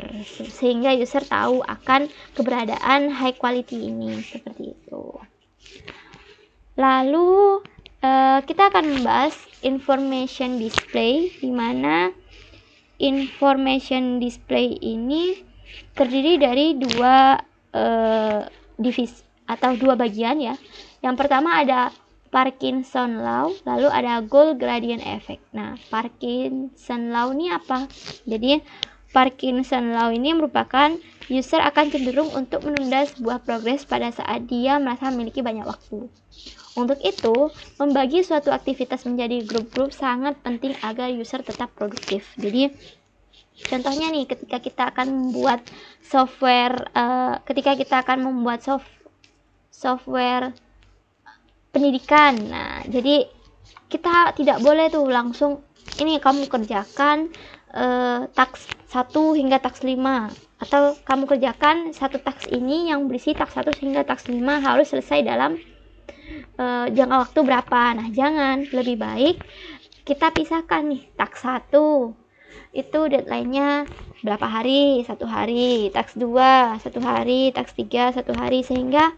sehingga user tahu akan keberadaan high quality ini, seperti itu. Lalu kita akan membahas information display, di mana information display ini terdiri dari dua divisi atau dua bagian ya. Yang pertama ada Parkinson Law, lalu ada Goal Gradient Effect. Nah, Parkinson Law ini apa? Jadi, Parkinson Law ini merupakan user akan cenderung untuk menunda sebuah progres pada saat dia merasa memiliki banyak waktu. Untuk itu, membagi suatu aktivitas menjadi grup-grup sangat penting agar user tetap produktif. Jadi, contohnya nih, ketika kita akan membuat software, software pendidikan. Nah, jadi kita tidak boleh tuh langsung ini kamu kerjakan taks 1 hingga taks 5, atau kamu kerjakan satu taks ini yang berisi taks 1 hingga taks 5 harus selesai dalam jangka waktu berapa. Nah, jangan, lebih baik kita pisahkan nih. Taks 1 itu deadline-nya berapa hari? 1 hari. Taks 2 1 hari, taks 3 1 hari, sehingga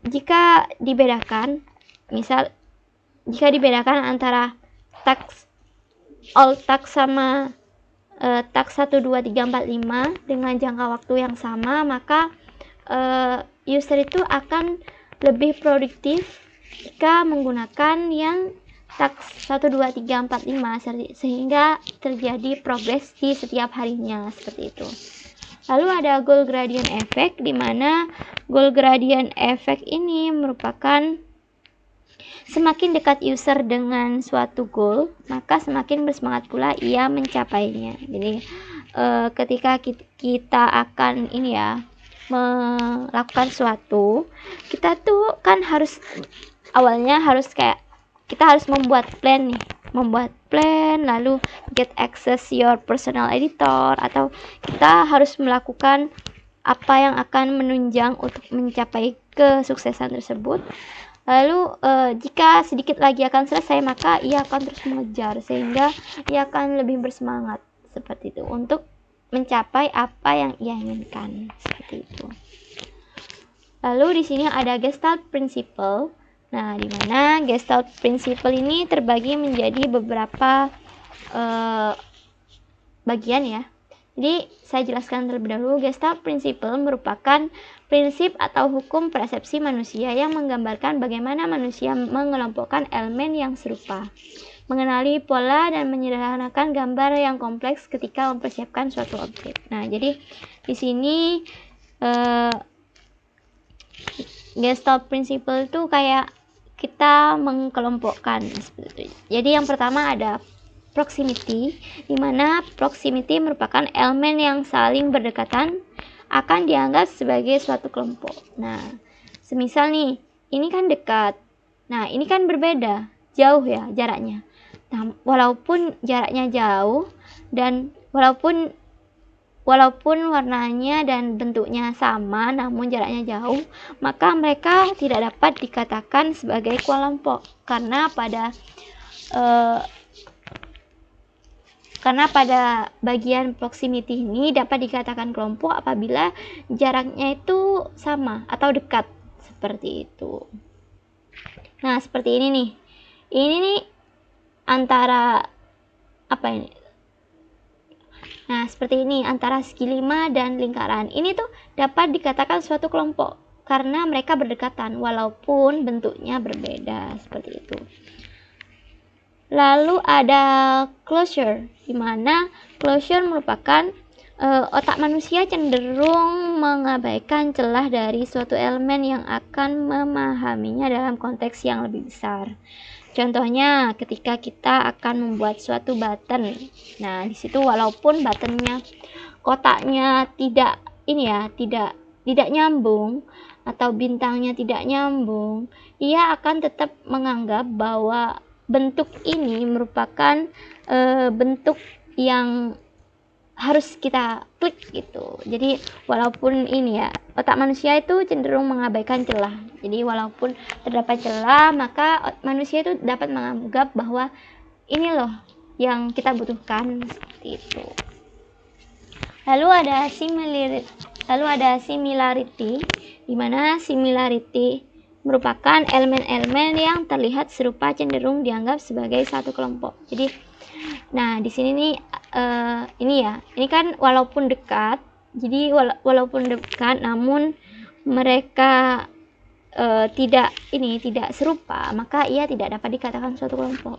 jika dibedakan antara all task sama task 1, 2, 3, 4, 5 dengan jangka waktu yang sama, maka user itu akan lebih produktif jika menggunakan yang task 1, 2, 3, 4, 5, sehingga terjadi progres di setiap harinya, seperti itu. Lalu ada Goal Gradient Effect, di mana Goal Gradient Effect ini merupakan semakin dekat user dengan suatu goal, maka semakin bersemangat pula ia mencapainya. Jadi ketika kita akan melakukan sesuatu, kita tuh kan awalnya harus kita harus membuat plan, lalu get access your personal editor, atau kita harus melakukan apa yang akan menunjang untuk mencapai kesuksesan tersebut. Lalu jika sedikit lagi akan selesai, maka ia akan terus mengejar, sehingga ia akan lebih bersemangat, seperti itu, untuk mencapai apa yang ia inginkan, seperti itu. Lalu di sini ada Gestalt Principle. Nah, di mana Gestalt Principle ini terbagi menjadi beberapa bagian ya. Jadi saya jelaskan terlebih dahulu. Gestalt Principle merupakan prinsip atau hukum persepsi manusia yang menggambarkan bagaimana manusia mengelompokkan elemen yang serupa, mengenali pola, dan menyederhanakan gambar yang kompleks ketika mempersiapkan suatu objek. Nah, jadi di sini Gestalt Principle itu kayak kita mengkelompokkan seperti itu. Jadi yang pertama ada proximity, di mana proximity merupakan elemen yang saling berdekatan akan dianggap sebagai suatu kelompok. Nah, semisal nih, ini kan dekat. Nah, ini kan berbeda, jauh ya jaraknya. Nah, walaupun jaraknya jauh dan walaupun warnanya dan bentuknya sama namun jaraknya jauh, maka mereka tidak dapat dikatakan sebagai kelompok, karena pada bagian proximity ini dapat dikatakan kelompok apabila jaraknya itu sama atau dekat, seperti itu. Nah, seperti ini nih. Ini nih antara apa ini? Nah, seperti ini antara segi 5 dan lingkaran. Ini tuh dapat dikatakan suatu kelompok karena mereka berdekatan walaupun bentuknya berbeda, seperti itu. Lalu ada closure, di mana closure merupakan otak manusia cenderung mengabaikan celah dari suatu elemen yang akan memahaminya dalam konteks yang lebih besar. Contohnya ketika kita akan membuat suatu button. Nah, di situ walaupun buttonnya kotaknya tidak nyambung atau bintangnya tidak nyambung, ia akan tetap menganggap bahwa bentuk ini merupakan bentuk yang harus kita klik gitu. Jadi walaupun ini ya, otak manusia itu cenderung mengabaikan celah. Jadi walaupun terdapat celah, maka manusia itu dapat menganggap bahwa ini loh yang kita butuhkan, seperti itu. Lalu ada similarity, di mana similarity merupakan elemen-elemen yang terlihat serupa cenderung dianggap sebagai satu kelompok. Jadi, nah di sini nih ini kan walaupun dekat, jadi walaupun dekat, namun mereka tidak serupa, maka ia tidak dapat dikatakan suatu kelompok.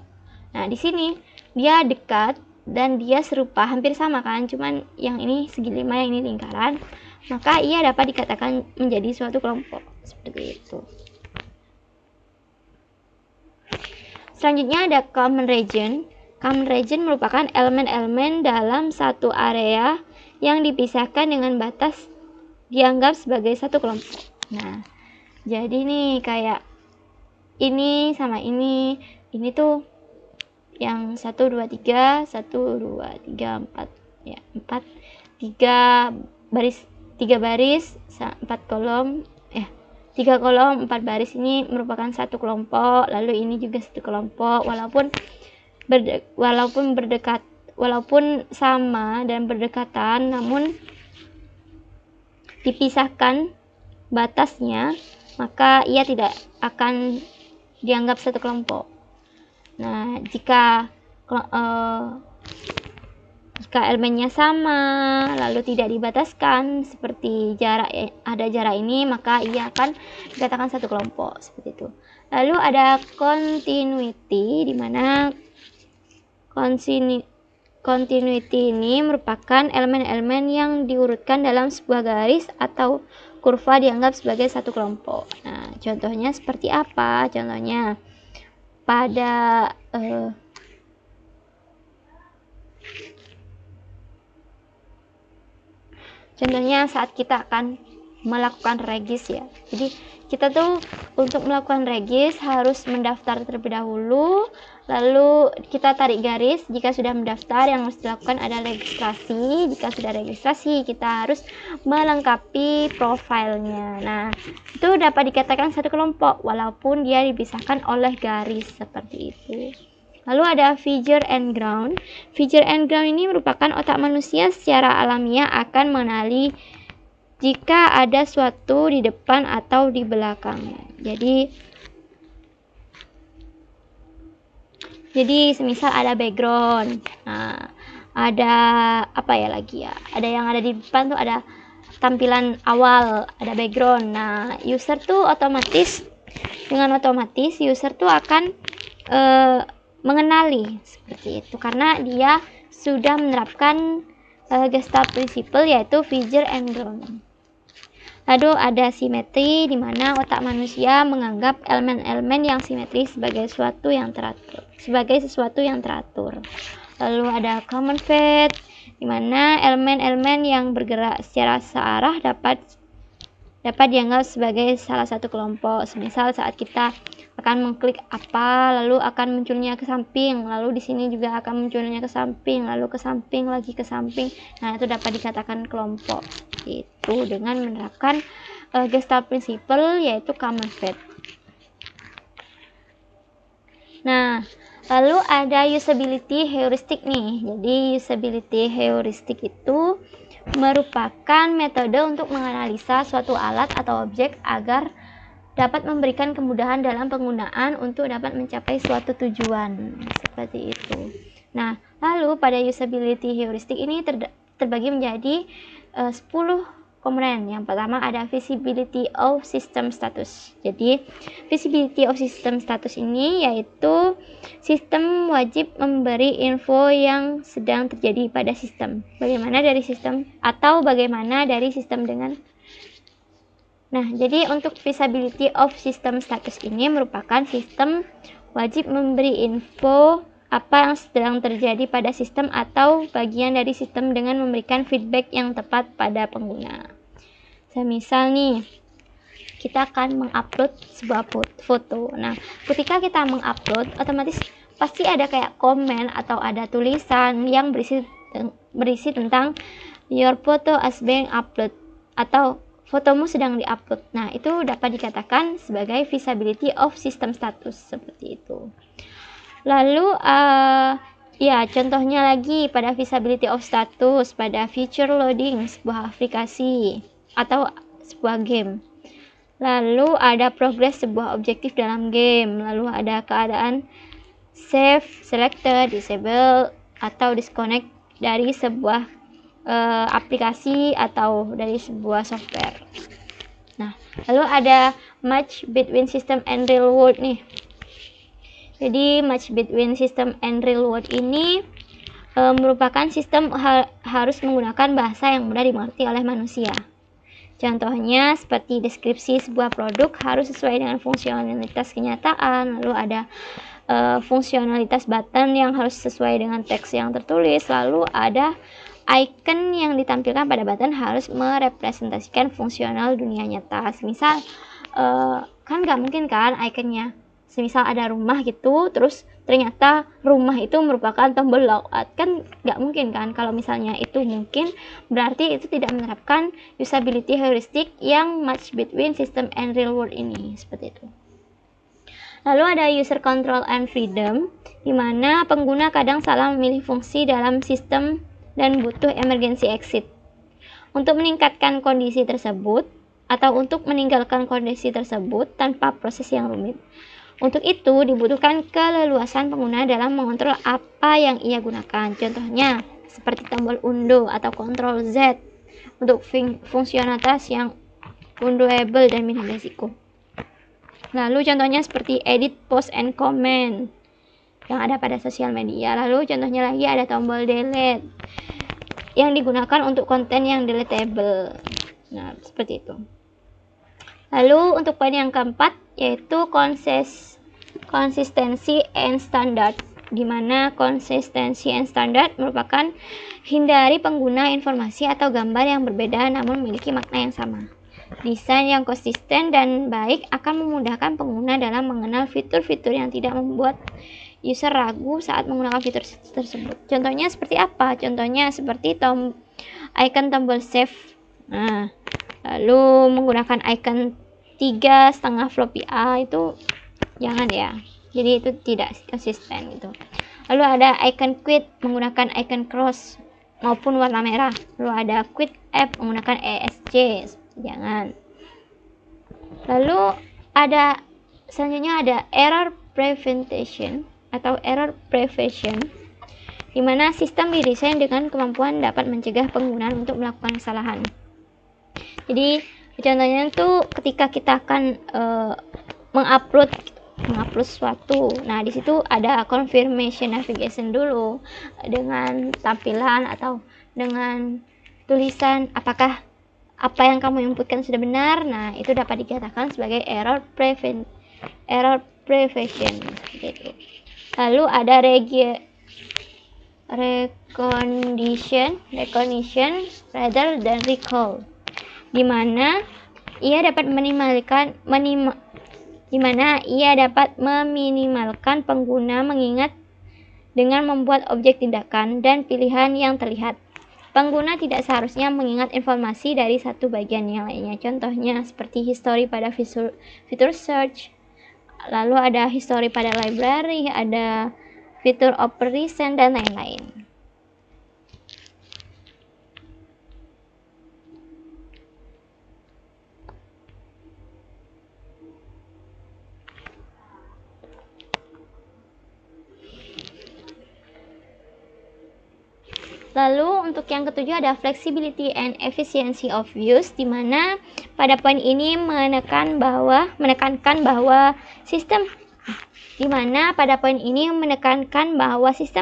Nah di sini dia dekat dan dia serupa, hampir sama kan, cuman yang ini segi 5, yang ini lingkaran, maka ia dapat dikatakan menjadi suatu kelompok, seperti itu. Selanjutnya ada common region. Common region merupakan elemen-elemen dalam satu area yang dipisahkan dengan batas dianggap sebagai satu kelompok. Nah, jadi nih kayak ini sama ini tuh yang 1, 2, 3, 1, 2, 3, 4, ya 4, 3 baris, 4 kolom, 3 kolom 4 baris ini merupakan satu kelompok. Lalu ini juga satu kelompok, walaupun sama dan berdekatan, namun dipisahkan batasnya, maka ia tidak akan dianggap satu kelompok. Nah, jika elemennya sama lalu tidak dibataskan seperti ada jarak ini, maka ia akan dikatakan satu kelompok, seperti itu. Lalu ada continuity, di mana continuity ini merupakan elemen-elemen yang diurutkan dalam sebuah garis atau kurva dianggap sebagai satu kelompok. Nah, contohnya seperti apa? Contohnya pada saat kita akan melakukan regis ya. Jadi kita tuh untuk melakukan regis harus mendaftar terlebih dahulu, lalu kita tarik garis. Jika sudah mendaftar, yang harus dilakukan adalah registrasi. Jika sudah registrasi, kita harus melengkapi profilnya. Nah, itu dapat dikatakan satu kelompok walaupun dia dipisahkan oleh garis, seperti itu. Lalu ada figure and ground. Figure and ground ini merupakan otak manusia secara alamiah akan mengenali jika ada suatu di depan atau di belakangnya. Jadi semisal ada background, nah, ada apa ya lagi ya? Ada yang ada di depan tuh, ada tampilan awal, ada background. Nah, user tuh otomatis user tuh akan mengenali seperti itu karena dia sudah menerapkan Gestalt principle, yaitu figure and ground. Lalu ada simetri, di mana otak manusia menganggap elemen-elemen yang simetris sebagai sesuatu yang teratur. Lalu ada common fate, di mana elemen-elemen yang bergerak secara searah dapat dianggap sebagai salah satu kelompok. Misal saat kita akan mengklik apa, lalu akan munculnya ke samping, lalu di sini juga akan munculnya ke samping, lalu ke samping lagi ke samping. Nah, itu dapat dikatakan kelompok. Itu dengan menerapkan Gestalt principle, yaitu common fate. Nah, lalu ada usability heuristic nih. Jadi usability heuristic itu merupakan metode untuk menganalisa suatu alat atau objek agar dapat memberikan kemudahan dalam penggunaan untuk dapat mencapai suatu tujuan, seperti itu. Nah, lalu pada usability heuristic ini terbagi menjadi 10 komponen. Yang pertama ada visibility of system status. Jadi visibility of system status ini yaitu sistem wajib memberi info yang sedang terjadi pada sistem. Bagaimana dari sistem dengan. Nah, jadi untuk visibility of system status ini merupakan sistem wajib memberi info apa yang sedang terjadi pada sistem atau bagian dari sistem dengan memberikan feedback yang tepat pada pengguna. Semisal nih, kita akan mengupload sebuah foto. Nah, ketika kita mengupload, otomatis pasti ada kayak komen atau ada tulisan yang berisi berisi tentang your photo as being upload atau fotomu sedang diupload. Nah, itu dapat dikatakan sebagai visibility of system status seperti itu. Lalu ya, contohnya lagi pada visibility of status pada feature loading sebuah aplikasi atau sebuah game. Lalu ada progress sebuah objektif dalam game. Lalu ada keadaan save, selected, disable, atau disconnect dari sebuah aplikasi atau dari sebuah software. Nah, lalu ada match between system and real world nih. Jadi match between system and real world ini merupakan sistem harus menggunakan bahasa yang mudah dimengerti oleh manusia. Contohnya seperti deskripsi sebuah produk harus sesuai dengan fungsionalitas kenyataan, lalu ada fungsionalitas button yang harus sesuai dengan teks yang tertulis, lalu ada icon yang ditampilkan pada button harus merepresentasikan fungsional dunia nyata. Misal kan nggak mungkin kan iconnya semisal ada rumah gitu, terus ternyata rumah itu merupakan tombol logout, kan nggak mungkin kan. Kalau misalnya itu mungkin, berarti itu tidak menerapkan usability heuristic yang match between system and real world ini, seperti itu. Lalu ada user control and freedom, di mana pengguna kadang salah memilih fungsi dalam sistem dan butuh emergency exit. Untuk meningkatkan kondisi tersebut, atau untuk meninggalkan kondisi tersebut tanpa proses yang rumit. Untuk itu dibutuhkan keleluasan pengguna dalam mengontrol apa yang ia gunakan. Contohnya seperti tombol undo atau Ctrl Z untuk fungsionalitas yang undoable dan minim risiko. Lalu contohnya seperti edit, post, and comment yang ada pada sosial media. Lalu contohnya lagi ada tombol delete yang digunakan untuk konten yang deletable. Nah, seperti itu. Lalu untuk poin yang keempat yaitu konsistensi and standard, di mana konsistensi and standard merupakan hindari pengguna informasi atau gambar yang berbeda namun memiliki makna yang sama. Desain yang konsisten dan baik akan memudahkan pengguna dalam mengenal fitur-fitur yang tidak membuat user ragu saat menggunakan fitur tersebut. Contohnya seperti apa? Contohnya seperti icon tombol save. Nah, lalu menggunakan icon 3,5 floppy A itu jangan ya, jadi itu tidak konsisten gitu. Lalu ada icon quit menggunakan icon cross maupun warna merah. Lalu ada quit app menggunakan ESC, jangan. Lalu ada selanjutnya ada error prevention atau error prevention, di mana sistem didesain dengan kemampuan dapat mencegah penggunaan untuk melakukan kesalahan. Jadi contohnya tuh ketika kita akan mengupload sesuatu. Nah, di situ ada confirmation navigation dulu dengan tampilan atau dengan tulisan apakah apa yang kamu inputkan sudah benar. Nah, itu dapat dikatakan sebagai error prevention seperti itu. Lalu ada recognition rather than recall, di mana ia dapat meminimalkan pengguna mengingat dengan membuat objek tindakan dan pilihan yang terlihat. Pengguna tidak seharusnya mengingat informasi dari satu bagian yang lainnya. Contohnya seperti history pada fitur search, lalu ada history pada library, ada fitur operation, dan lain-lain. Lalu untuk yang ketujuh ada flexibility and efficiency of use, di mana pada poin ini menekankan bahwa sistem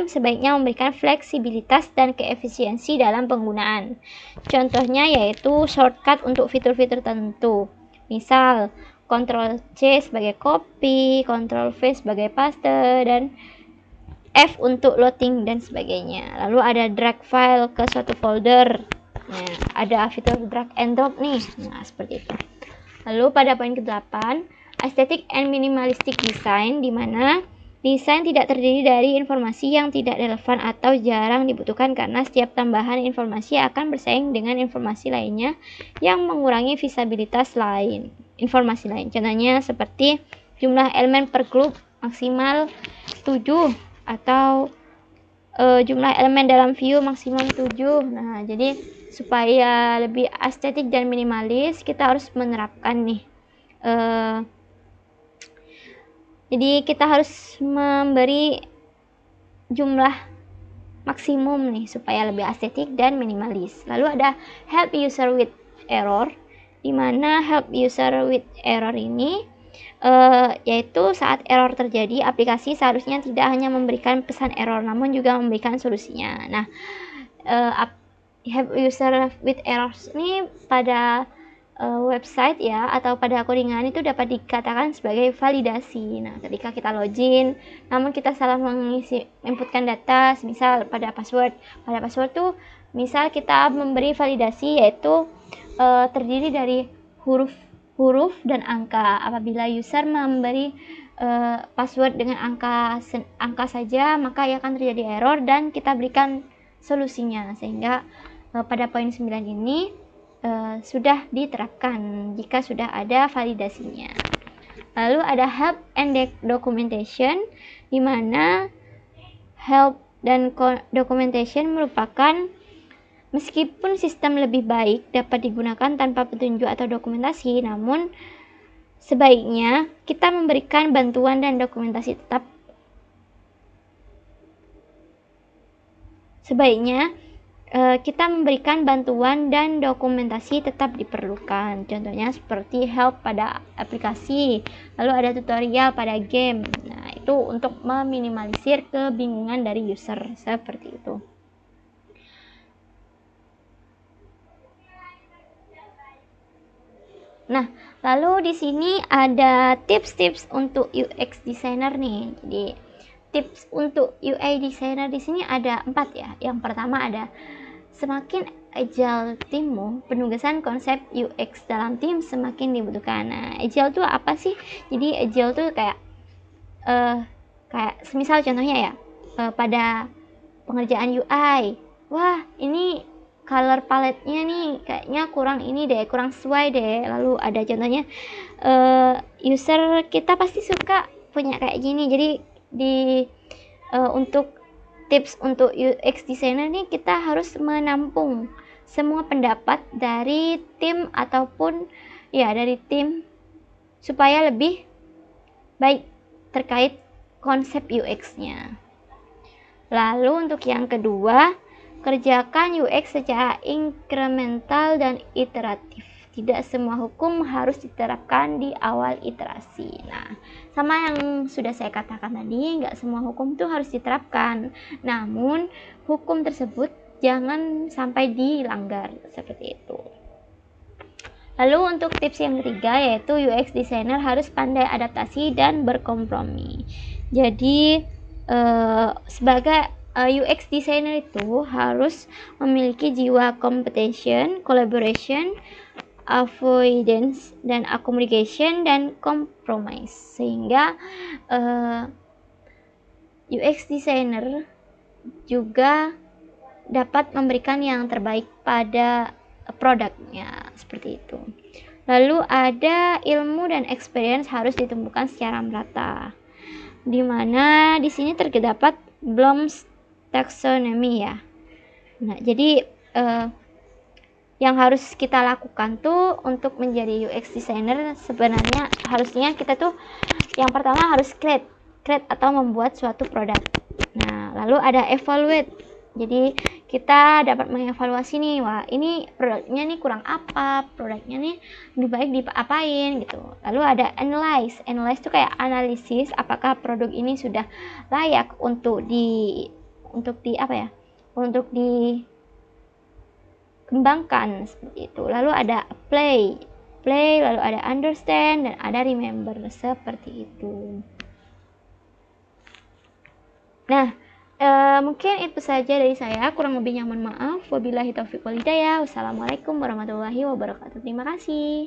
sebaiknya memberikan fleksibilitas dan keefisiensi dalam penggunaan. Contohnya yaitu shortcut untuk fitur-fitur tertentu. Misal Ctrl C sebagai copy, Ctrl V sebagai paste, dan F untuk loading dan sebagainya. Lalu ada drag file ke suatu folder. Nah, ada fitur drag and drop nih. Nah, seperti itu. Lalu pada poin ke-8, aesthetic and minimalistic design, di mana Desain tidak terdiri dari informasi yang tidak relevan atau jarang dibutuhkan karena setiap tambahan informasi akan bersaing dengan informasi lainnya yang mengurangi visibilitas informasi lain. Contohnya seperti jumlah elemen per grup maksimal 7 atau jumlah elemen dalam view maksimum 7. Nah, jadi supaya lebih estetik dan minimalis, kita harus menerapkan nih jadi kita harus memberi jumlah maksimum nih supaya lebih estetik dan minimalis. Lalu ada help user with error, di mana help user with error ini yaitu saat error terjadi, aplikasi seharusnya tidak hanya memberikan pesan error namun juga memberikan solusinya. Nah, help user with errors ini pada website ya atau pada codingan itu dapat dikatakan sebagai validasi. Nah, ketika kita login namun kita salah inputkan data, misal pada password tuh misal kita memberi validasi yaitu terdiri dari huruf dan angka. Apabila user memberi password dengan angka saja, maka akan terjadi error dan kita berikan solusinya, sehingga pada poin 9 ini sudah diterapkan jika sudah ada validasinya. Lalu ada help and documentation, di mana help dan documentation merupakan meskipun sistem lebih baik dapat digunakan tanpa petunjuk atau dokumentasi, namun sebaiknya kita memberikan bantuan dan dokumentasi tetap. Kita memberikan bantuan dan dokumentasi tetap diperlukan. Contohnya seperti help pada aplikasi, lalu ada tutorial pada game. Nah, itu untuk meminimalisir kebingungan dari user seperti itu. Nah, lalu di sini ada tips-tips untuk UX designer nih. Jadi tips untuk UI designer di sini ada 4 ya. Yang pertama ada semakin agile timmu, penugasan konsep UX dalam tim semakin dibutuhkan. Nah, agile itu apa sih? Jadi agile itu kayak semisal contohnya ya, pada pengerjaan UI. Wah, ini color palette-nya nih kayaknya kurang sesuai deh. Lalu ada contohnya user kita pasti suka punya kayak gini. Jadi untuk tips untuk UX designer nih, kita harus menampung semua pendapat dari tim ataupun dari tim supaya lebih baik terkait konsep UX-nya. Lalu untuk yang kedua, kerjakan UX secara inkremental dan iteratif. Tidak semua hukum harus diterapkan di awal iterasi. Nah, sama yang sudah saya katakan tadi, nggak semua hukum tuh harus diterapkan. Namun, hukum tersebut jangan sampai dilanggar, seperti itu. Lalu untuk tips yang ketiga yaitu UX designer harus pandai adaptasi dan berkompromi. Jadi, sebagai UX designer itu harus memiliki jiwa competition, collaboration, avoidance dan accommodation dan compromise, sehingga UX designer juga dapat memberikan yang terbaik pada produknya, seperti itu. Lalu ada ilmu dan experience harus ditumbuhkan secara merata, di mana di sini terdapat Bloom's taxonomy ya. Nah, jadi yang harus kita lakukan tuh untuk menjadi UX designer, sebenarnya harusnya kita tuh yang pertama harus create atau membuat suatu produk. Nah, lalu ada evaluate. Jadi kita dapat mengevaluasi nih, wah ini produknya nih kurang apa, produknya nih lebih baik diapain gitu. Lalu ada analyze tuh kayak analisis apakah produk ini sudah layak untuk dikembangkan, seperti itu. Lalu ada play, lalu ada understand dan ada remember, seperti itu. Nah, mungkin itu saja dari saya, kurang lebihnya mohon maaf. Wabillahi taufiq wal hidayah. Wassalamualaikum warahmatullahi wabarakatuh. Terima kasih.